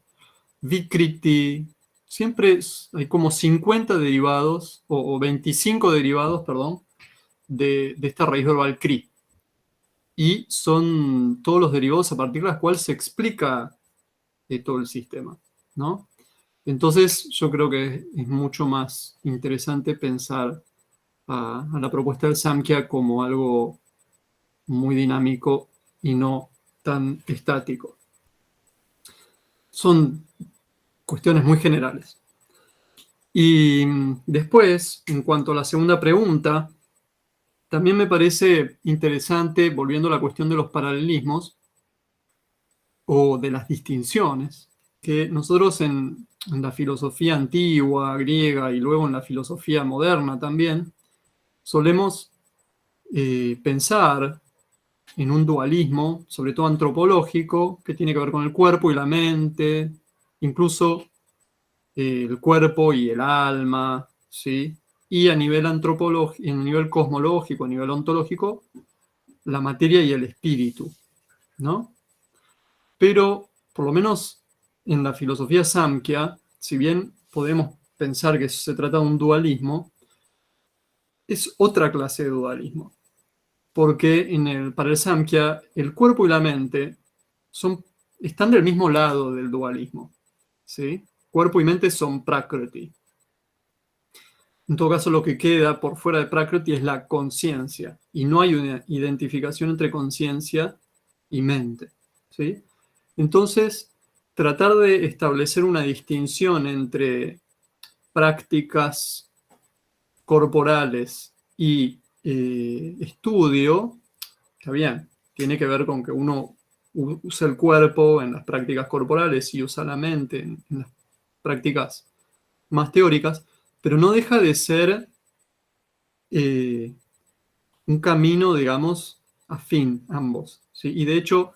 Vikriti, siempre hay como 50 derivados, o 25 derivados, perdón, de esta raíz verbal cri. Y son todos los derivados a partir de los cuales se explica todo el sistema, ¿no? Entonces, yo creo que es mucho más interesante pensar a la propuesta del Samkhya como algo muy dinámico y no tan estático. Son cuestiones muy generales. Y después, en cuanto a la segunda pregunta, también me parece interesante, volviendo a la cuestión de los paralelismos o de las distinciones, que nosotros en la filosofía antigua, griega, y luego en la filosofía moderna también, solemos pensar en un dualismo, sobre todo antropológico, que tiene que ver con el cuerpo y la mente, incluso el cuerpo y el alma, ¿sí? Y a nivel antropológico, a nivel cosmológico, a nivel ontológico, la materia y el espíritu, ¿no? Pero, por lo menos en la filosofía Samkhya, si bien podemos pensar que se trata de un dualismo, es otra clase de dualismo. Porque para el Samkhya, el cuerpo y la mente están del mismo lado del dualismo, ¿sí? Cuerpo y mente son prakriti. En todo caso, lo que queda por fuera de prakriti es la conciencia, y no hay una identificación entre conciencia y mente, ¿sí? Entonces, tratar de establecer una distinción entre prácticas corporales y estudio, está bien, tiene que ver con que uno usa el cuerpo en las prácticas corporales y usa la mente en las prácticas más teóricas, pero no deja de ser un camino, digamos, afín ambos, ¿sí? Y de hecho,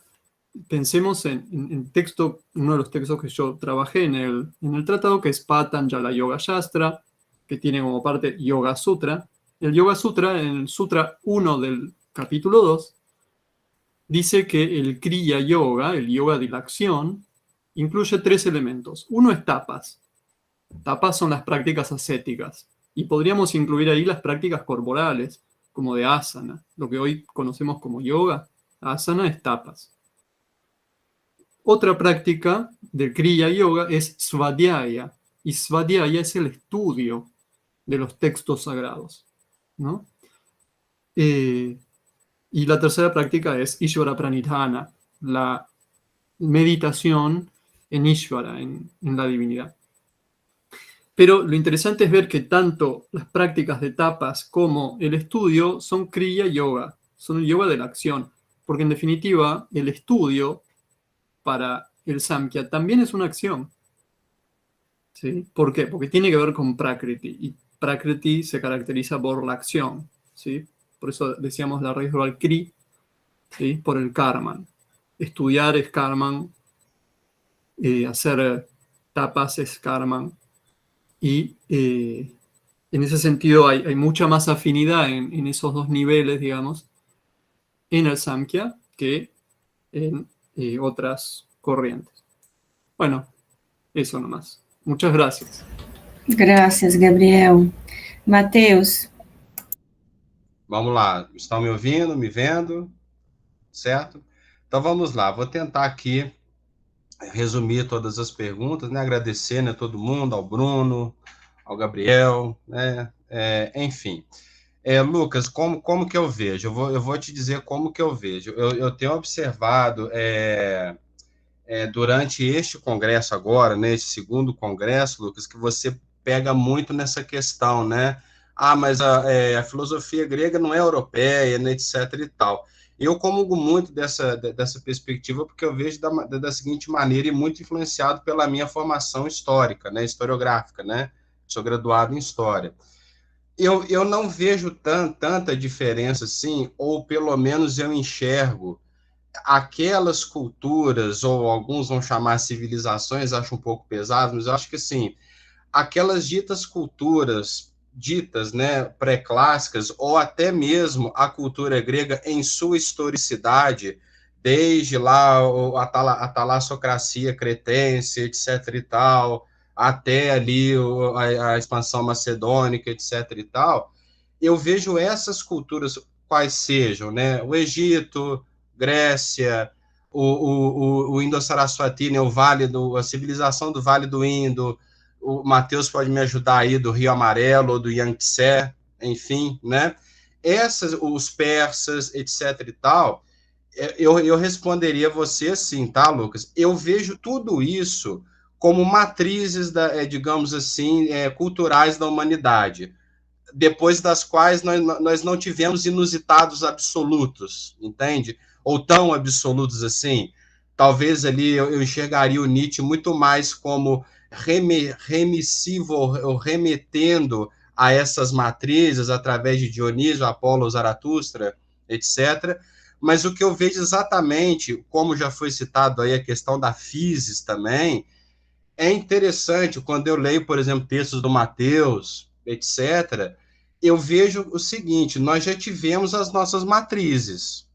pensemos en texto, uno de los textos que yo trabajé en el tratado, que es Patanjala Yoga Shastra, que tiene como parte Yoga Sutra. El Yoga Sutra, en el Sutra 1 del capítulo 2, dice que el Kriya Yoga, el yoga de la acción, incluye 3 elementos. Uno es tapas. Tapas son las prácticas ascéticas. Y podríamos incluir ahí las prácticas corporales, como de asana. Lo que hoy conocemos como yoga, asana es tapas. Otra práctica del Kriya Yoga es Svadhyaya. Y Svadhyaya es el estudio de los textos sagrados, ¿no? Y la tercera práctica es Ishvara Pranidhana, la meditación en Ishvara, en la divinidad. Pero lo interesante es ver que tanto las prácticas de tapas como el estudio son Kriya Yoga, son el yoga de la acción, porque en definitiva el estudio para el Samkhya también es una acción. ¿Sí? ¿Por qué? Porque tiene que ver con Prakriti, y Prakriti se caracteriza por la acción, ¿sí? Por eso decíamos la raíz verbal Kri, ¿sí? Por el Karman. Estudiar es Karman, hacer tapas es Karman, y en ese sentido hay mucha más afinidad en esos dos niveles, digamos, en el Samkhya que en otras corrientes. Bueno, eso nomás. Muchas gracias. Gracias, Gabriel. Mateus. Vamos lá. Estão me ouvindo, me vendo? Certo? Então vamos lá. Vou tentar aqui resumir todas as perguntas, né? Agradecendo a todo mundo, ao Bruno, ao Gabriel, né? Enfim. Lucas, como que eu vejo? Eu vou te dizer como que eu vejo. Eu tenho observado durante este congresso agora, né, este segundo congresso, Lucas, que você pega muito nessa questão, né? Mas a filosofia grega não é europeia, né, etc. e tal. Eu comungo muito dessa perspectiva porque eu vejo da seguinte maneira, e muito influenciado pela minha formação histórica, né, historiográfica, né? Sou graduado em História. Eu não vejo tanta diferença assim, ou pelo menos eu enxergo aquelas culturas, ou alguns vão chamar civilizações, acho um pouco pesado, mas eu acho que assim, aquelas ditas culturas, né, pré-clássicas, ou até mesmo a cultura grega em sua historicidade, desde lá a talassocracia cretense, etc. e tal, até ali a expansão macedônica, etc. e tal, eu vejo essas culturas, quais sejam, né? O Egito, Grécia, o Indo-Saraswati, né? A civilização do Vale do Indo, o Matheus pode me ajudar aí, do Rio Amarelo, ou do Yangtze, enfim, né? Os persas, etc. e tal, eu responderia a você assim, tá, Lucas? Eu vejo tudo isso como matrizes, digamos assim, culturais da humanidade, depois das quais nós não tivemos inusitados absolutos, entende? Ou tão absolutos assim. Talvez ali eu enxergaria o Nietzsche muito mais como remissivo ou remetendo a essas matrizes através de Dionísio, Apolo, Zaratustra, etc. Mas o que eu vejo exatamente, como já foi citado aí a questão da physis também, é interessante quando eu leio, por exemplo, textos do Mateus, etc., eu vejo o seguinte: nós já tivemos as nossas matrizes,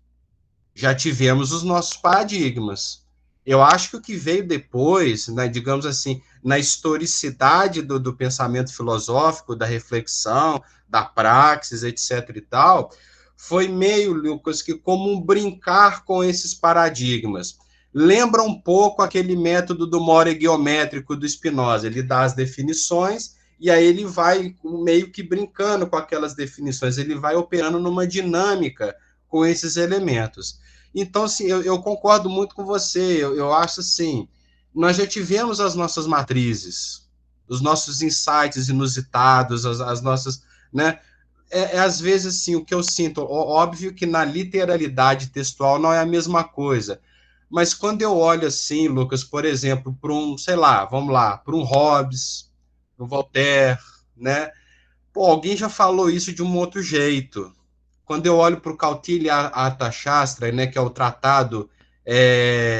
já tivemos os nossos paradigmas. Eu acho que o que veio depois, né, digamos assim, na historicidade do pensamento filosófico, da reflexão, da praxis, etc. e tal, foi meio, Lucas, que como um brincar com esses paradigmas. Lembra um pouco aquele método do more geométrico do Spinoza. Ele dá as definições e aí ele vai meio que brincando com aquelas definições, ele vai operando numa dinâmica com esses elementos. Então, assim, eu concordo muito com você. Eu acho assim, nós já tivemos as nossas matrizes, os nossos insights inusitados, as nossas, né? Às vezes, assim, o que eu sinto, óbvio que na literalidade textual não é a mesma coisa, mas quando eu olho assim, Lucas, por exemplo, para um, sei lá, vamos lá, para um Hobbes, um Voltaire, né? Pô, alguém já falou isso de um outro jeito. Quando eu olho para o Kautilya Arthashastra, né, que é o tratado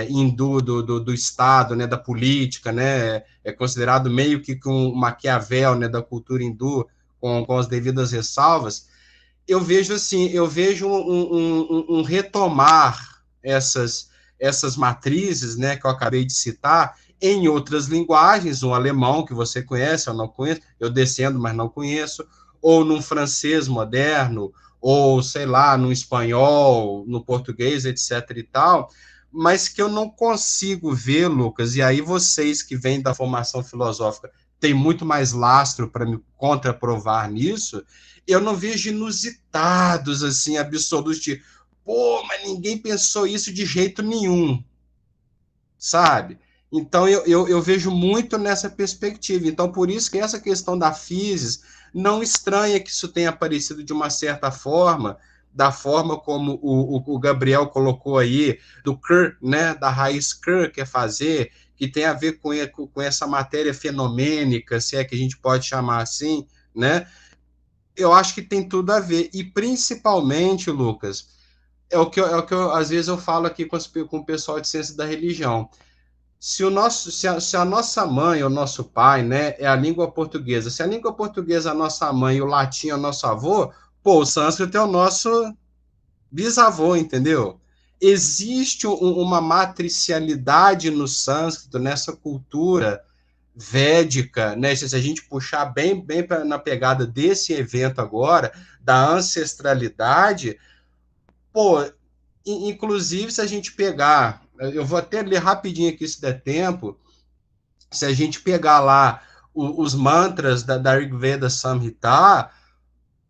hindu do Estado, né, da política, né, é considerado meio que um Maquiavel, né, da cultura hindu, com as devidas ressalvas, eu vejo assim, eu vejo um retomar essas matrizes, né, que eu acabei de citar, em outras linguagens, um alemão que você conhece, eu não conheço, eu descendo, mas não conheço, ou num francês moderno, ou, sei lá, no espanhol, no português, etc. e tal, mas que eu não consigo ver, Lucas, e aí vocês que vêm da formação filosófica têm muito mais lastro para me contraprovar nisso, eu não vejo inusitados, assim, absolutos, de, pô, mas ninguém pensou isso de jeito nenhum, sabe? Então, eu vejo muito nessa perspectiva. Então, por isso que essa questão da physis, não estranha que isso tenha aparecido de uma certa forma, da forma como o Gabriel colocou aí, do Kerr, né, da raiz Kerr, quer fazer, que tem a ver com essa matéria fenomênica, se é que a gente pode chamar assim, né? Eu acho que tem tudo a ver. E, principalmente, Lucas, é o que eu às vezes eu falo aqui com o pessoal de ciência da religião. Se a nossa mãe ou nosso pai, né, é a língua portuguesa, se a língua portuguesa é a nossa mãe e o latim é o nosso avô, pô, o sânscrito é o nosso bisavô, entendeu? Existe uma matricialidade no sânscrito, nessa cultura védica, né? Se a gente puxar bem na pegada desse evento agora, da ancestralidade, pô, inclusive se a gente pegar, eu vou até ler rapidinho aqui se der tempo, se a gente pegar lá os mantras da Rig Veda Samhita,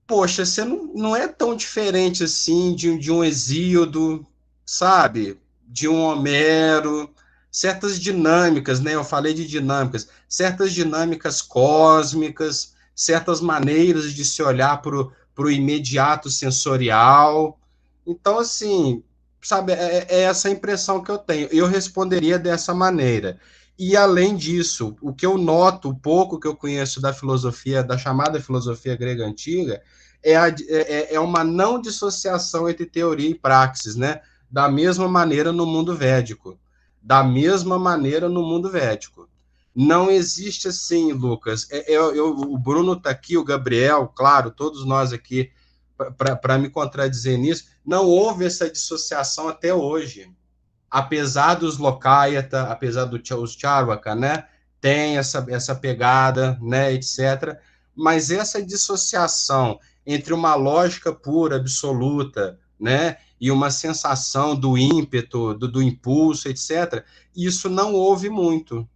poxa, você não é tão diferente assim de um Hesíodo, sabe? De um Homero, certas dinâmicas, né? Eu falei de dinâmicas, certas dinâmicas cósmicas, certas maneiras de se olhar para o imediato sensorial. Então, assim, sabe, é essa impressão que eu tenho. Eu responderia dessa maneira. E, além disso, o que eu noto, o pouco que eu conheço da filosofia, da chamada filosofia grega antiga, é uma não dissociação entre teoria e praxis, né? Da mesma maneira no mundo védico. Da mesma maneira no mundo védico. Não existe assim, Lucas. O Bruno está aqui, o Gabriel, claro, todos nós aqui, para me contradizer nisso, não houve essa dissociação até hoje. Apesar dos Lokayata, apesar dos Charvaka, né? tem essa pegada, né, etc. Mas essa dissociação entre uma lógica pura, absoluta, né, e uma sensação do ímpeto, do impulso, etc., isso não houve muito,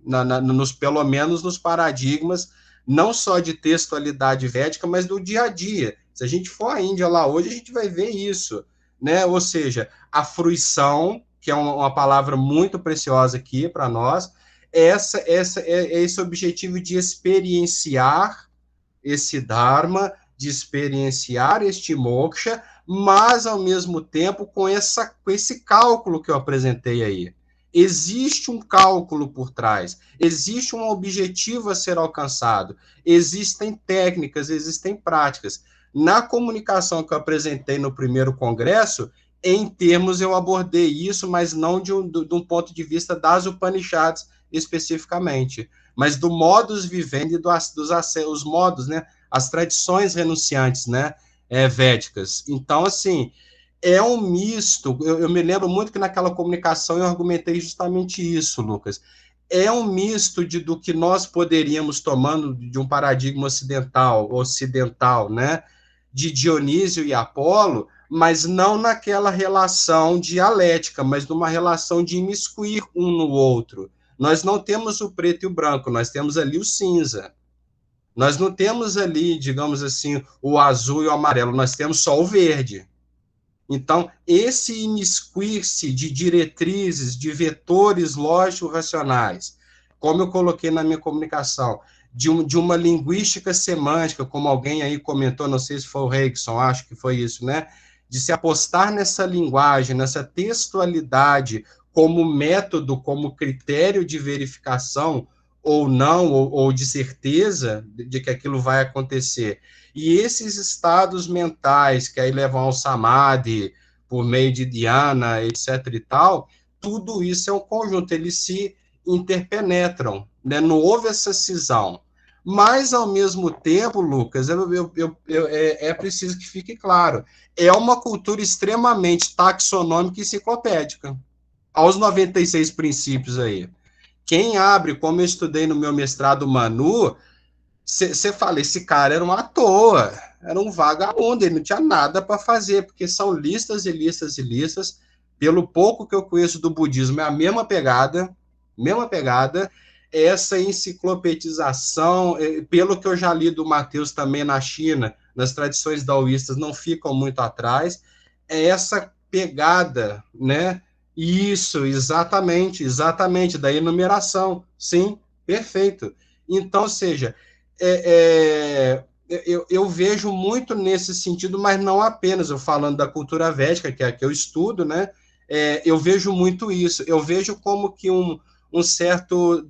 pelo menos nos paradigmas, não só de textualidade védica, mas do dia a dia. Se a gente for à Índia lá hoje, a gente vai ver isso, né? Ou seja, a fruição, que é uma palavra muito preciosa aqui para nós, esse objetivo de experienciar esse Dharma, de experienciar este moksha, mas, ao mesmo tempo, com esse cálculo que eu apresentei aí. Existe um cálculo por trás, existe um objetivo a ser alcançado, existem técnicas, existem práticas. Na comunicação que eu apresentei no primeiro congresso, em termos eu abordei isso, mas não de um ponto de vista das Upanishads especificamente, mas do modus vivendi, os modos, né, as tradições renunciantes, né, védicas. Então, assim, é um misto. Eu me lembro muito que naquela comunicação eu argumentei justamente isso, Lucas. É um misto do que nós poderíamos, tomando de um paradigma ocidental, né, de Dionísio e Apolo, mas não naquela relação dialética, mas numa relação de imiscuir um no outro. Nós não temos o preto e o branco, nós temos ali o cinza. Nós não temos ali, digamos assim, o azul e o amarelo, nós temos só o verde. Então, esse imiscuir-se de diretrizes, de vetores lógico-racionais, como eu coloquei na minha comunicação, de uma linguística semântica, como alguém aí comentou, não sei se foi o Reikson, acho que foi isso, né? De se apostar nessa linguagem, nessa textualidade, como método, como critério de verificação, ou não, ou de certeza de que aquilo vai acontecer. E esses estados mentais, que aí levam ao samadhi, por meio de dhyana, etc. e tal, tudo isso é um conjunto, eles se interpenetram, né? Não houve essa cisão. Mas, ao mesmo tempo, Lucas, é preciso que fique claro, é uma cultura extremamente taxonômica e enciclopédica, aos 96 princípios aí. Quem abre, como eu estudei no meu mestrado Manu, você fala, esse cara era uma à toa, era um vagabundo, ele não tinha nada para fazer, porque são listas e listas e listas. Pelo pouco que eu conheço do budismo, é a mesma pegada, essa enciclopedização, pelo que eu já li do Mateus também na China, nas tradições daoístas não ficam muito atrás, é essa pegada, né? Isso, exatamente, da enumeração, sim, perfeito. Então, ou seja, eu vejo muito nesse sentido, mas não apenas, eu falando da cultura védica, que é a que eu estudo, né? Eu vejo muito isso, eu vejo como que um certo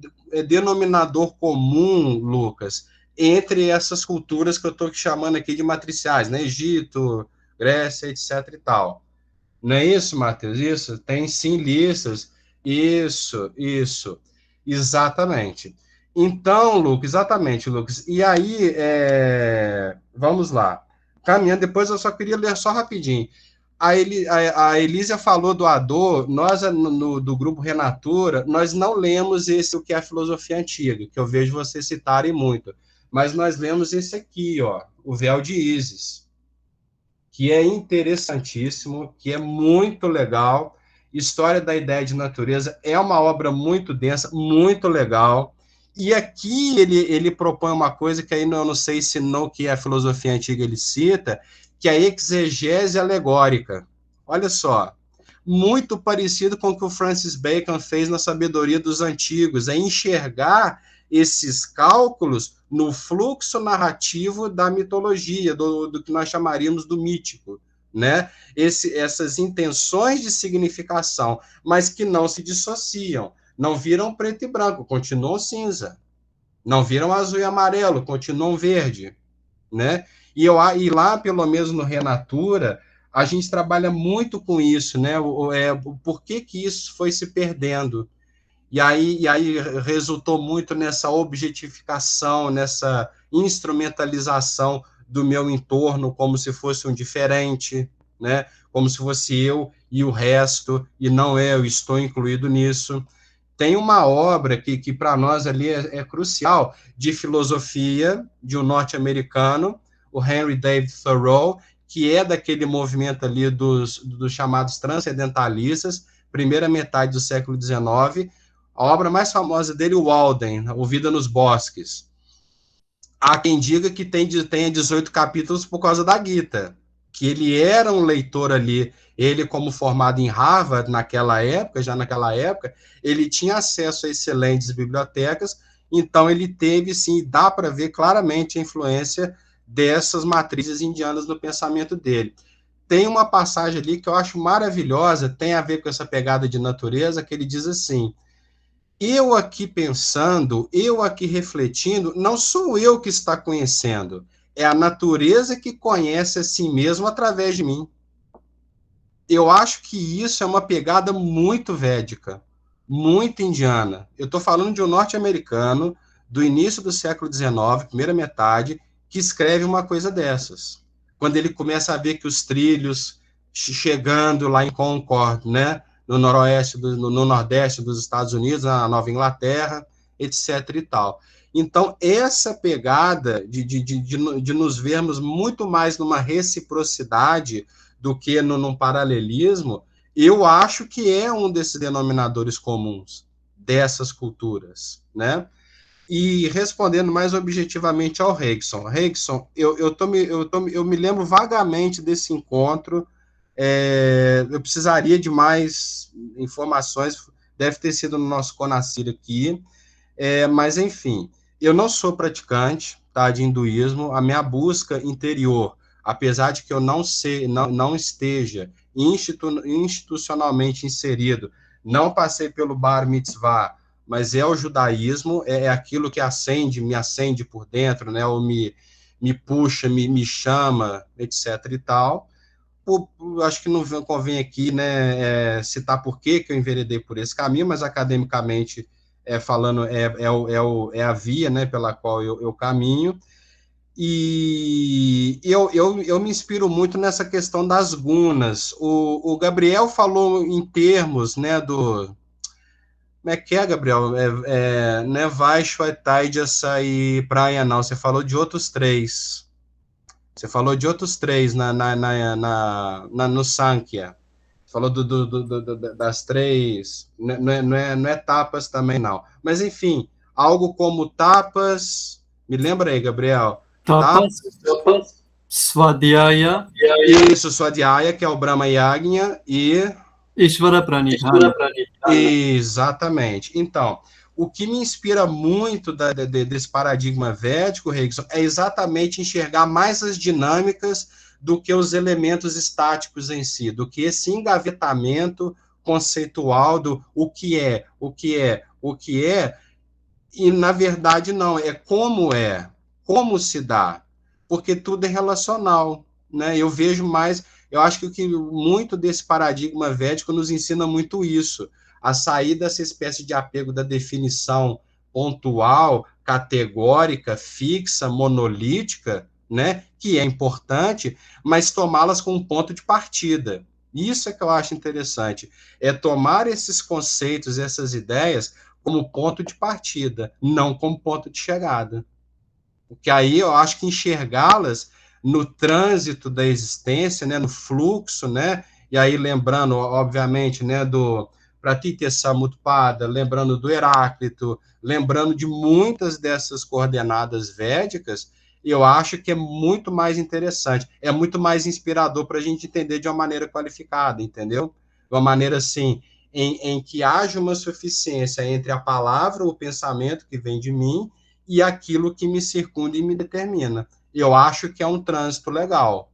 denominador comum, Lucas, entre essas culturas que eu estou chamando aqui de matriciais, né? Egito, Grécia, etc. e tal. Não é isso, Matheus? Isso? Tem sim listas. Isso. Exatamente. Então, Lucas, exatamente, Lucas. E aí, vamos lá. Caminhando, depois eu só queria ler só rapidinho. A Elísia falou do Ador, nós, do grupo Renatura, nós não lemos o que é a filosofia antiga, que eu vejo vocês citarem muito, mas nós lemos esse aqui, ó, o Véu de Ísis, que é interessantíssimo, que é muito legal. História da Ideia de Natureza é uma obra muito densa, muito legal. E aqui ele propõe uma coisa que aí eu não sei se no que é a filosofia antiga ele cita, que é a exegese alegórica. Olha só, muito parecido com o que o Francis Bacon fez na Sabedoria dos Antigos, é enxergar esses cálculos no fluxo narrativo da mitologia, do que nós chamaríamos do mítico, né? Essas intenções de significação, mas que não se dissociam, não viram preto e branco, continuam cinza, não viram azul e amarelo, continuam verde, né? E lá, pelo menos no Renatura, a gente trabalha muito com isso, né? Por que isso foi se perdendo? E aí resultou muito nessa objetificação, nessa instrumentalização do meu entorno como se fosse um diferente, né? Como se fosse eu e o resto, e não eu estou incluído nisso. tem uma obra que para nós ali é crucial, de filosofia, de um norte-americano, o Henry David Thoreau, que é daquele movimento ali dos chamados transcendentalistas, primeira metade do século XIX. A obra mais famosa dele, o Walden, O Vida nos Bosques. Há quem diga que tenha 18 capítulos por causa da Gita, que ele era um leitor ali, ele como formado em Harvard naquela época, ele tinha acesso a excelentes bibliotecas, então ele teve, sim, dá para ver claramente a influência dessas matrizes indianas no pensamento dele. Tem uma passagem ali que eu acho maravilhosa, tem a ver com essa pegada de natureza, que ele diz assim: eu aqui pensando, eu aqui refletindo, não sou eu que está conhecendo, é a natureza que conhece a si mesmo através de mim. Eu acho que isso é uma pegada muito védica, muito indiana. Eu estou falando de um norte-americano do início do século XIX, primeira metade, que escreve uma coisa dessas. Quando ele começa a ver que os trilhos chegando lá em Concord, né, no nordeste dos Estados Unidos, na Nova Inglaterra, etc. e tal. Então, essa pegada de nos vermos muito mais numa reciprocidade do que num paralelismo, eu acho que é um desses denominadores comuns dessas culturas, né? E respondendo mais objetivamente ao Hrickson, eu me lembro vagamente desse encontro, eu precisaria de mais informações, deve ter sido no nosso Conacir aqui, mas enfim, eu não sou praticante, tá, de hinduísmo, a minha busca interior, apesar de que eu não esteja institucionalmente inserido, não passei pelo Bar Mitzvah, mas é o judaísmo, é aquilo que me acende por dentro, né, ou me puxa, me chama, etc. e tal. Acho que não convém aqui, né, citar por que eu enveredei por esse caminho, mas academicamente falando, é a via, né, pela qual eu caminho. E eu me inspiro muito nessa questão das gunas. O Gabriel falou em termos, né, do... Como é que é, Gabriel? Não é Vaishwa, Taijasa e Praia, não. Você falou de outros três. Você falou de outros três no Sankhya. Você falou das três. Não é tapas também, não. Mas, enfim, algo como tapas... Me lembra aí, Gabriel? Tapas, Svadhyaya. Isso, Svadhyaya, que é o Brahma Yagna, e... Ishvara Pranidhana. Exatamente. Então, o que me inspira muito desse paradigma védico, Hrickson, é exatamente enxergar mais as dinâmicas do que os elementos estáticos em si, do que esse engavetamento conceitual do o que é, e na verdade não, é como se dá, porque tudo é relacional, né? Eu vejo mais, eu acho que muito desse paradigma védico nos ensina muito isso, a sair dessa espécie de apego da definição pontual, categórica, fixa, monolítica, né? Que é importante, mas tomá-las como um ponto de partida. Isso é que eu acho interessante, é tomar esses conceitos, essas ideias, como ponto de partida, não como ponto de chegada. Porque aí eu acho que enxergá-las no trânsito da existência, né, no fluxo, né, e aí lembrando, obviamente, né, do Pratitya Samutpada, lembrando do Heráclito, lembrando de muitas dessas coordenadas védicas, eu acho que é muito mais interessante, é muito mais inspirador para a gente entender de uma maneira qualificada, entendeu? De uma maneira, assim, em que haja uma suficiência entre a palavra, o pensamento que vem de mim, e aquilo que me circunda e me determina. Eu acho que é um trânsito legal,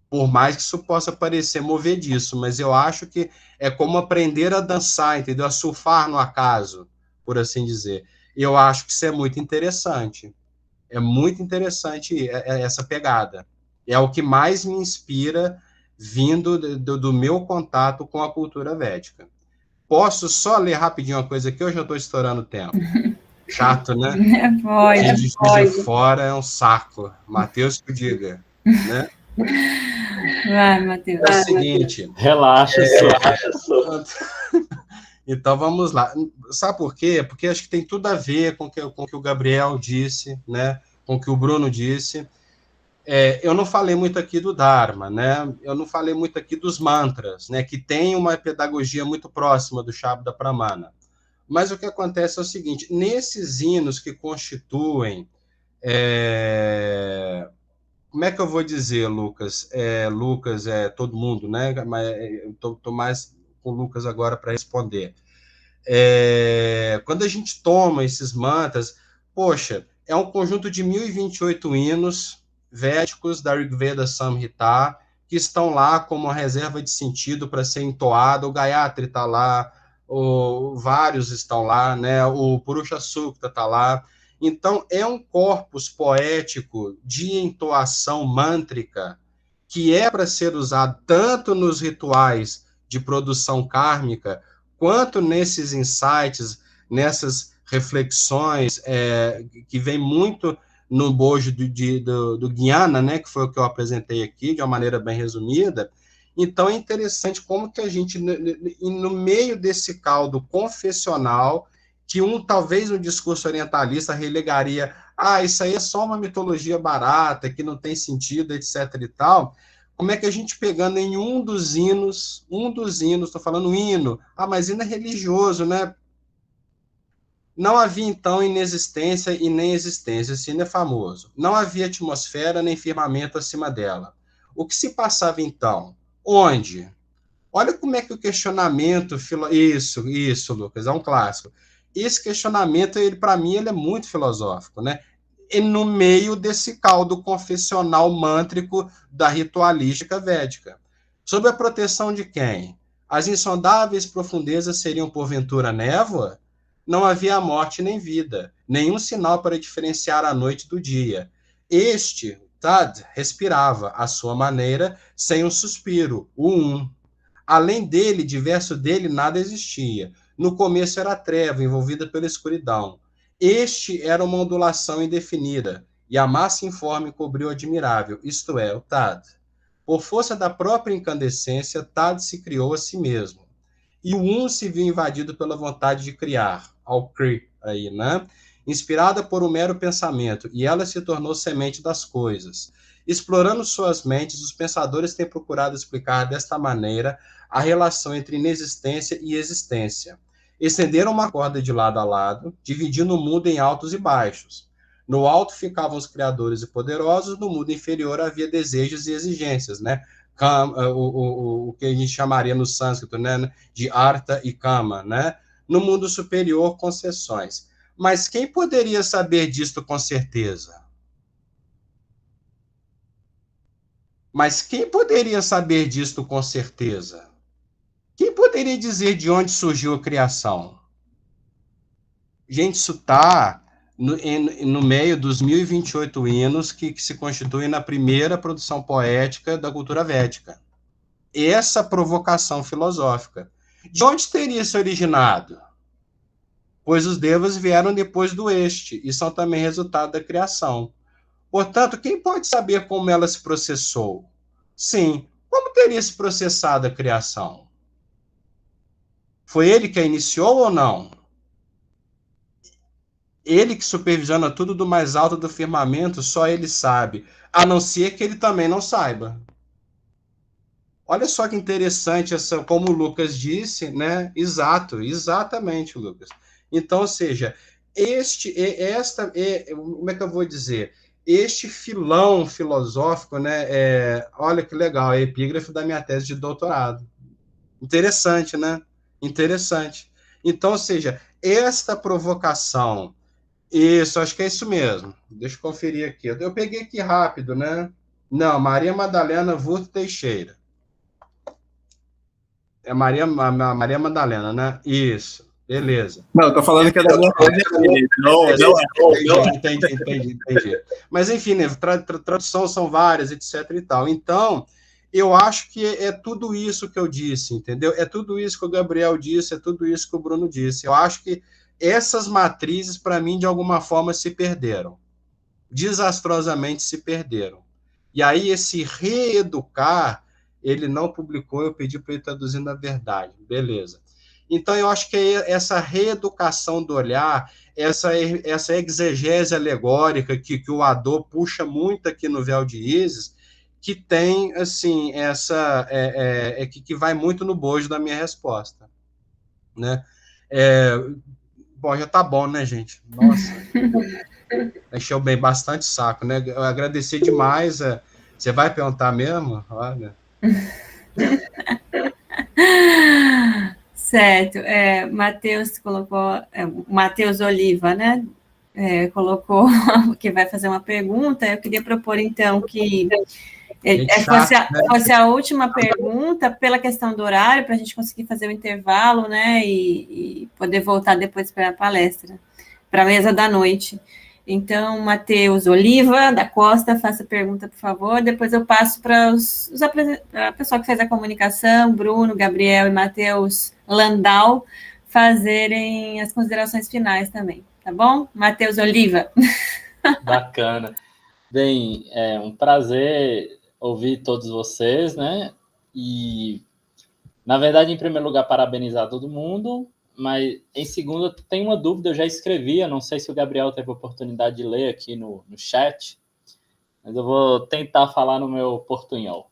por mais que isso possa parecer movediço, mas eu acho que é como aprender a dançar, entendeu? A surfar no acaso, por assim dizer. Eu acho que isso é muito interessante. É muito interessante essa pegada. É o que mais me inspira vindo do meu contato com a cultura védica. Posso só ler rapidinho uma coisa aqui, ou já estou estourando o tempo? Chato, né? Pode. De fora é um saco. Mateus que o diga, né? Vai, Matheus. É o seguinte... Relaxa, só. Então, vamos lá. Sabe por quê? Porque acho que tem tudo a ver com o que o Gabriel disse, né? Com o que o Bruno disse. Eu não falei muito aqui do Dharma, né? Eu não falei muito aqui dos mantras, né? Que tem uma pedagogia muito próxima do Shabda Pramana. Mas o que acontece é o seguinte, nesses hinos que constituem... como é que eu vou dizer, Lucas? Lucas é todo mundo, né? Mas eu estou mais com o Lucas agora para responder. Quando a gente toma esses mantras, poxa, é um conjunto de 1028 hinos védicos da Rigveda Samhita, que estão lá como uma reserva de sentido para ser entoado. O Gayatri está lá, vários estão lá, né? O Purusha Sukta está lá. Então, é um corpus poético de entoação mântrica que é para ser usado tanto nos rituais de produção kármica, quanto nesses insights, nessas reflexões que vem muito no bojo do Jnana, né, que foi o que eu apresentei aqui, de uma maneira bem resumida. Então, é interessante como que a gente, no meio desse caldo confessional, que talvez um discurso orientalista relegaria, isso aí é só uma mitologia barata, que não tem sentido, etc. e tal, como é que a gente pegando em um dos hinos, estou falando hino, mas hino é religioso, né? Não havia, então, inexistência e nem existência, esse hino é famoso. Não havia atmosfera nem firmamento acima dela. O que se passava, então? Onde? Olha como é que o questionamento... Isso, Lucas, é um clássico. Esse questionamento, para mim, ele é muito filosófico, né? E no meio desse caldo confessional mântrico da ritualística védica. Sob a proteção de quem? As insondáveis profundezas seriam, porventura, névoa? Não havia morte nem vida, nenhum sinal para diferenciar a noite do dia. Este, Tad, respirava, à sua maneira, sem um suspiro, o um. Além dele, diverso dele, nada existia. No começo era a treva, envolvida pela escuridão. Este era uma ondulação indefinida, e a massa informe cobriu o admirável, isto é, o Tad. Por força da própria incandescência, Tad se criou a si mesmo. E o um se viu invadido pela vontade de criar, ao Kri, aí, né? Inspirada por um mero pensamento, e ela se tornou semente das coisas. Explorando suas mentes, os pensadores têm procurado explicar desta maneira a relação entre inexistência e existência. Estenderam uma corda de lado a lado, dividindo o mundo em altos e baixos. No alto ficavam os criadores e poderosos, no mundo inferior havia desejos e exigências, né? O que a gente chamaria no sânscrito, né, de artha e kama, né? No mundo superior, concessões. Mas quem poderia saber disto com certeza? Quem poderia dizer de onde surgiu a criação? Gente, isso está no meio dos 1028 hinos que se constituem na primeira produção poética da cultura védica. Essa provocação filosófica. De onde teria se originado? Pois os devas vieram depois do este, e são também resultado da criação. Portanto, quem pode saber como ela se processou? Sim, como teria se processado a criação? Foi ele que a iniciou ou não? Ele que supervisiona tudo do mais alto do firmamento, só ele sabe, a não ser que ele também não saiba. Olha só que interessante, como o Lucas disse, né? Exatamente, Lucas. Então, ou seja, como é que eu vou dizer? Este filão filosófico, né? Olha que legal, é epígrafe da minha tese de doutorado. Interessante, né? Interessante. Então, ou seja, esta provocação, isso, acho que é isso mesmo. Deixa eu conferir aqui. Eu peguei aqui rápido, né? Não, Maria Madalena Vurto Teixeira. É Maria Madalena, né? Isso, beleza. Não, tô falando que é da minha tese. Não. Entendi. Mas, enfim, né, tradução são várias, etc e tal. Então, eu acho que é tudo isso que eu disse, entendeu? É tudo isso que o Gabriel disse, é tudo isso que o Bruno disse. Eu acho que essas matrizes, para mim, de alguma forma, se perderam. Desastrosamente se perderam. E aí, esse reeducar, ele não publicou, eu pedi para ele traduzir na verdade. Beleza. Então, eu acho que essa reeducação do olhar, essa exegese alegórica que o Hadot puxa muito aqui no Véu de Ísis, que tem, assim, que vai muito no bojo da minha resposta, né? Bom, já tá bom, né, gente? Nossa, encheu bem bastante saco, né? Eu agradecer demais. Você vai perguntar mesmo? Olha. Certo. Matheus colocou, Matheus Oliva, né? Colocou que vai fazer uma pergunta. Eu queria propor, então, que fosse a última pergunta, pela questão do horário, para a gente conseguir fazer o intervalo, né? E poder voltar depois para a palestra, para a mesa da noite. Então, Matheus Oliva, da Costa, faça a pergunta, por favor. Depois eu passo para a pessoa que fez a comunicação, Bruno, Gabriel e Matheus Landau, fazerem as considerações finais também, tá bom? Matheus Oliva. Bacana. Bem, é um prazer ouvir todos vocês, né? E, na verdade, em primeiro lugar, parabenizar todo mundo, mas, em segundo, tem uma dúvida, eu já escrevi, eu não sei se o Gabriel teve a oportunidade de ler aqui no chat, mas eu vou tentar falar no meu portunhol.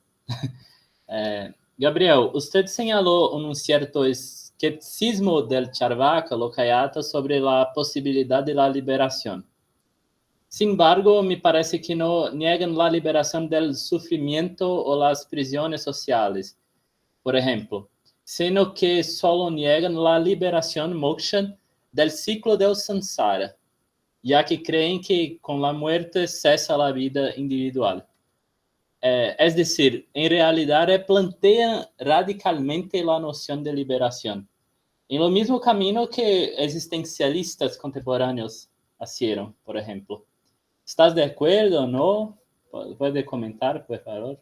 Gabriel, usted señaló un cierto escepticismo del Charvaka Lokayata sobre la posibilidad de la liberación. Sin embargo, me parece que no niegan la liberación del sufrimiento o las prisiones sociales, por ejemplo, sino que solo niegan la liberación moksha del ciclo del samsara, ya que creen que con la muerte cesa la vida individual. Es decir, en realidad plantean radicalmente la noción de liberación, en lo mismo camino que existencialistas contemporáneos hicieron, por ejemplo. ¿Estás de acuerdo o no? ¿Puede comentar, por favor?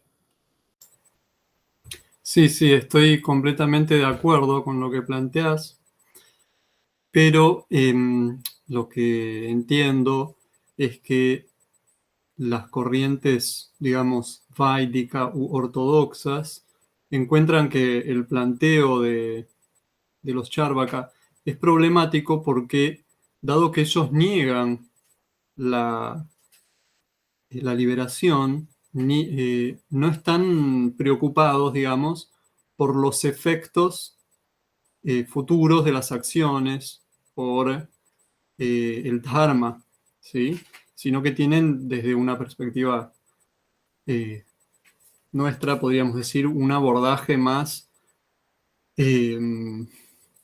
Sí, estoy completamente de acuerdo con lo que planteas, pero lo que entiendo es que las corrientes, digamos, vaidika u ortodoxas encuentran que el planteo de los Charvaka es problemático porque, dado que ellos niegan la liberación, no están preocupados, digamos, por los efectos futuros de las acciones, por el dharma, ¿sí? Sino que tienen, desde una perspectiva nuestra, podríamos decir, un abordaje más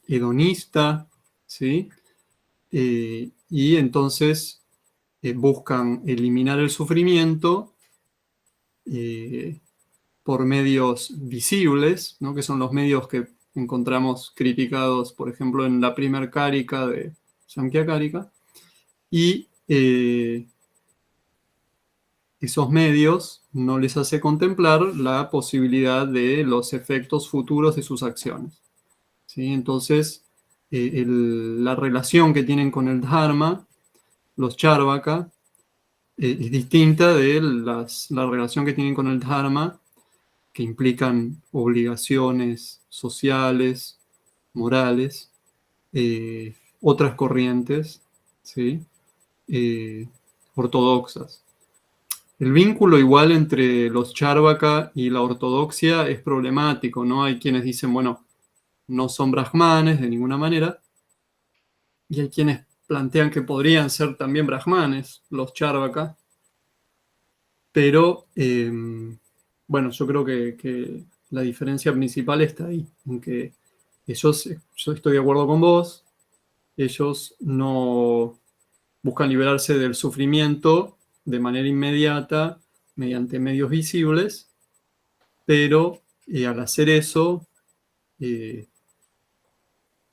hedonista, ¿sí? Y entonces buscan eliminar el sufrimiento por medios visibles, ¿no? Que son los medios que encontramos criticados, por ejemplo, en la primer Karika de Samkhya Karika, y esos medios no les hace contemplar la posibilidad de los efectos futuros de sus acciones, ¿sí? Entonces, la relación que tienen con el Dharma, los Charvaka, es distinta de la relación que tienen con el Dharma, que implican obligaciones sociales, morales, otras corrientes, ¿sí? Ortodoxas. El vínculo igual entre los Charvaka y la ortodoxia es problemático, ¿no? Hay quienes dicen, bueno, no son brahmanes de ninguna manera, y hay quienes plantean que podrían ser también brahmanes, los Charvaka, pero, bueno, yo creo que la diferencia principal está ahí, en que ellos, yo estoy de acuerdo con vos, ellos no buscan liberarse del sufrimiento de manera inmediata mediante medios visibles, pero al hacer eso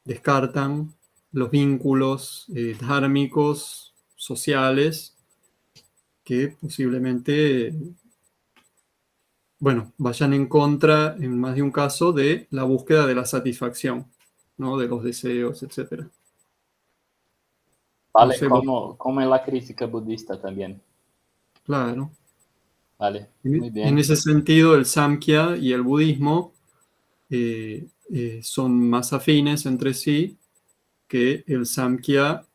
descartan los vínculos dhármicos, sociales, que posiblemente, bueno, vayan en contra, en más de un caso, de la búsqueda de la satisfacción, ¿no? De los deseos, etc. Vale, No sé, como en la crítica budista también. Claro. Vale, muy bien. En ese sentido, el Samkhya y el budismo son más afines entre sí que el Samkhya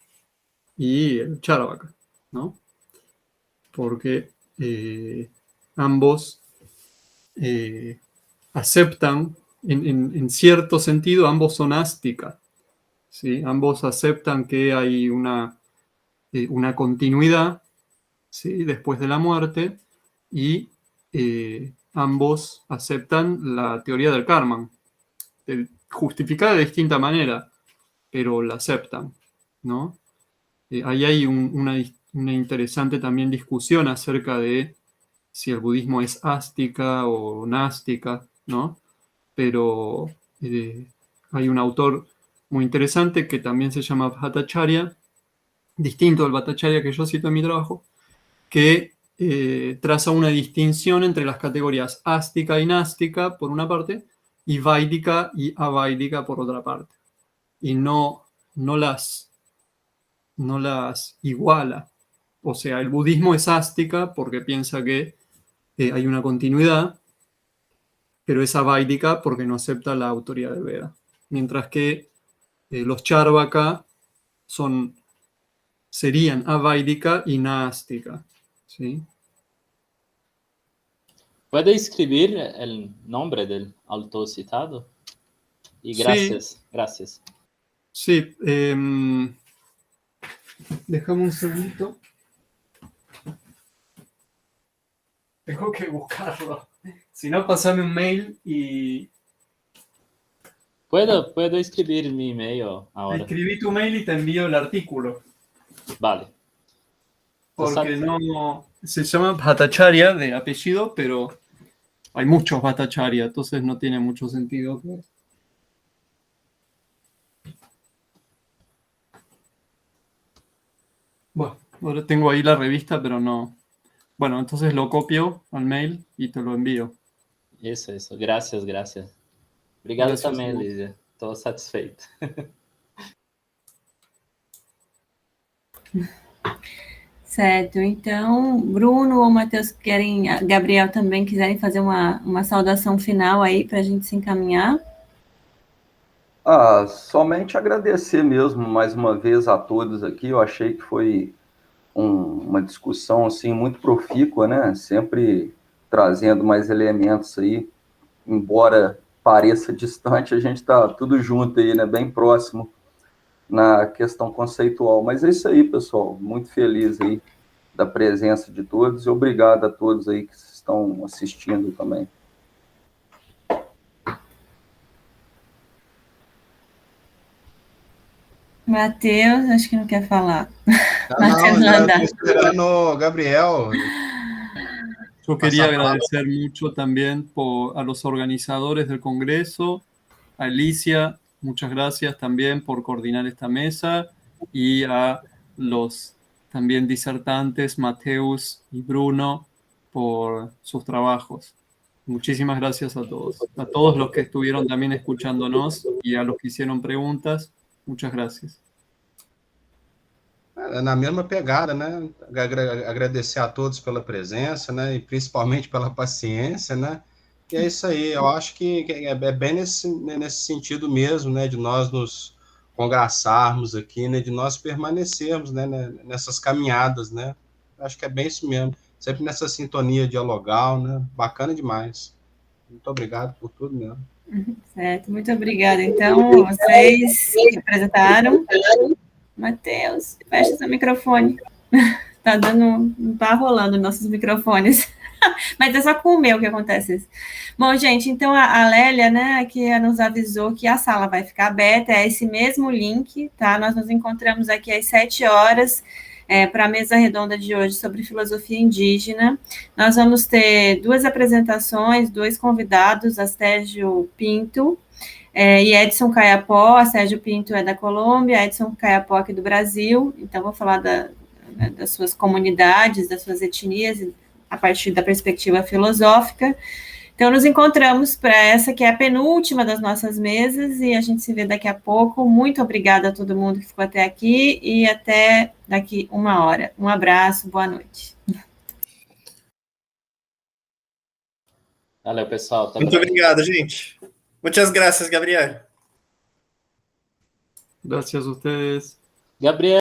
y el Charvaka, ¿no? Porque ambos aceptan, en cierto sentido, ambos son ástica, ¿sí? Ambos aceptan que hay una continuidad, ¿sí?, después de la muerte, y ambos aceptan la teoría del karma, justificada de distinta manera, pero la aceptan, ¿no? Ahí hay una interesante también discusión acerca de si el budismo es ástica o nástica, ¿no? Pero hay un autor muy interesante que también se llama Bhattacharya, distinto al Bhattacharya que yo cito en mi trabajo, que traza una distinción entre las categorías ástica y nástica, por una parte, y vaidika y avaidika, por otra parte. Y no las iguala. O sea, el budismo es ástica porque piensa que hay una continuidad, pero es avaidika porque no acepta la autoridad de Veda. Mientras que los Charvaka serían avaidika y nástica, ¿sí? ¿Puede escribir el nombre del autor citado? Y gracias, Sí. Gracias. Sí, déjame un segundito. Tengo que buscarlo. Si no, pasame un mail y... ¿Puedo escribir mi email ahora? Escribí tu mail y te envío el artículo. Vale. Porque no... Se llama Bhattacharya de apellido, pero hay muchos Bhattacharya, entonces no tiene mucho sentido. Bueno, ahora tengo ahí la revista, pero no... Bueno, entonces lo copio al mail y te lo envío. Isso. Gracias. Obrigado Gracias, também, irmão. Lídia. Estou satisfeito. Certo, então, Bruno ou Matheus querem, Gabriel também quiserem fazer uma saudação final aí para a gente se encaminhar? Somente agradecer mesmo mais uma vez a todos aqui. Eu achei que foi uma discussão assim muito profícua, né? Sempre trazendo mais elementos aí, embora pareça distante, a gente está tudo junto aí, né? Bem próximo na questão conceitual. Mas é isso aí, pessoal. Muito feliz aí da presença de todos e obrigado a todos aí que estão assistindo também. Matheus, acho que não quer falar. Não, estou esperando o Gabriel. Yo quería agradecer mucho también a los organizadores del Congreso, a Alicia, muchas gracias también por coordinar esta mesa, y a los también disertantes, Mateus y Bruno, por sus trabajos. Muchísimas gracias a todos los que estuvieron también escuchándonos y a los que hicieron preguntas, muchas gracias. Na mesma pegada, né? Agradecer a todos pela presença, né? E principalmente pela paciência, né? E é isso aí. Eu acho que é bem nesse sentido mesmo, né? De nós nos congraçarmos aqui, né? De nós permanecermos, né? Nessas caminhadas, né? Acho que é bem isso mesmo. Sempre nessa sintonia dialogal, né? Bacana demais. Muito obrigado por tudo mesmo. Certo, muito obrigada. Então, vocês que apresentaram. Matheus, fecha seu microfone. Não tá rolando nossos microfones. Mas é só com o meu que acontece isso. Bom, gente, então a Lélia, né, que nos avisou que a sala vai ficar aberta, é esse mesmo link, tá? Nós nos encontramos aqui às 7 horas para a mesa redonda de hoje sobre filosofia indígena. Nós vamos ter 2 apresentações, 2 convidados, Astérgio Pinto e Edson Caiapó. A Sérgio Pinto é da Colômbia, Edson Caiapó aqui do Brasil. Então, vou falar das suas comunidades, das suas etnias, a partir da perspectiva filosófica. Então, nos encontramos para essa que é a penúltima das nossas mesas e a gente se vê daqui a pouco. Muito obrigada a todo mundo que ficou até aqui e até daqui 1 hora. Um abraço, boa noite. Valeu, pessoal. Muito obrigado, gente. Muchas gracias, Gabriel. Gracias a ustedes. Gabriel.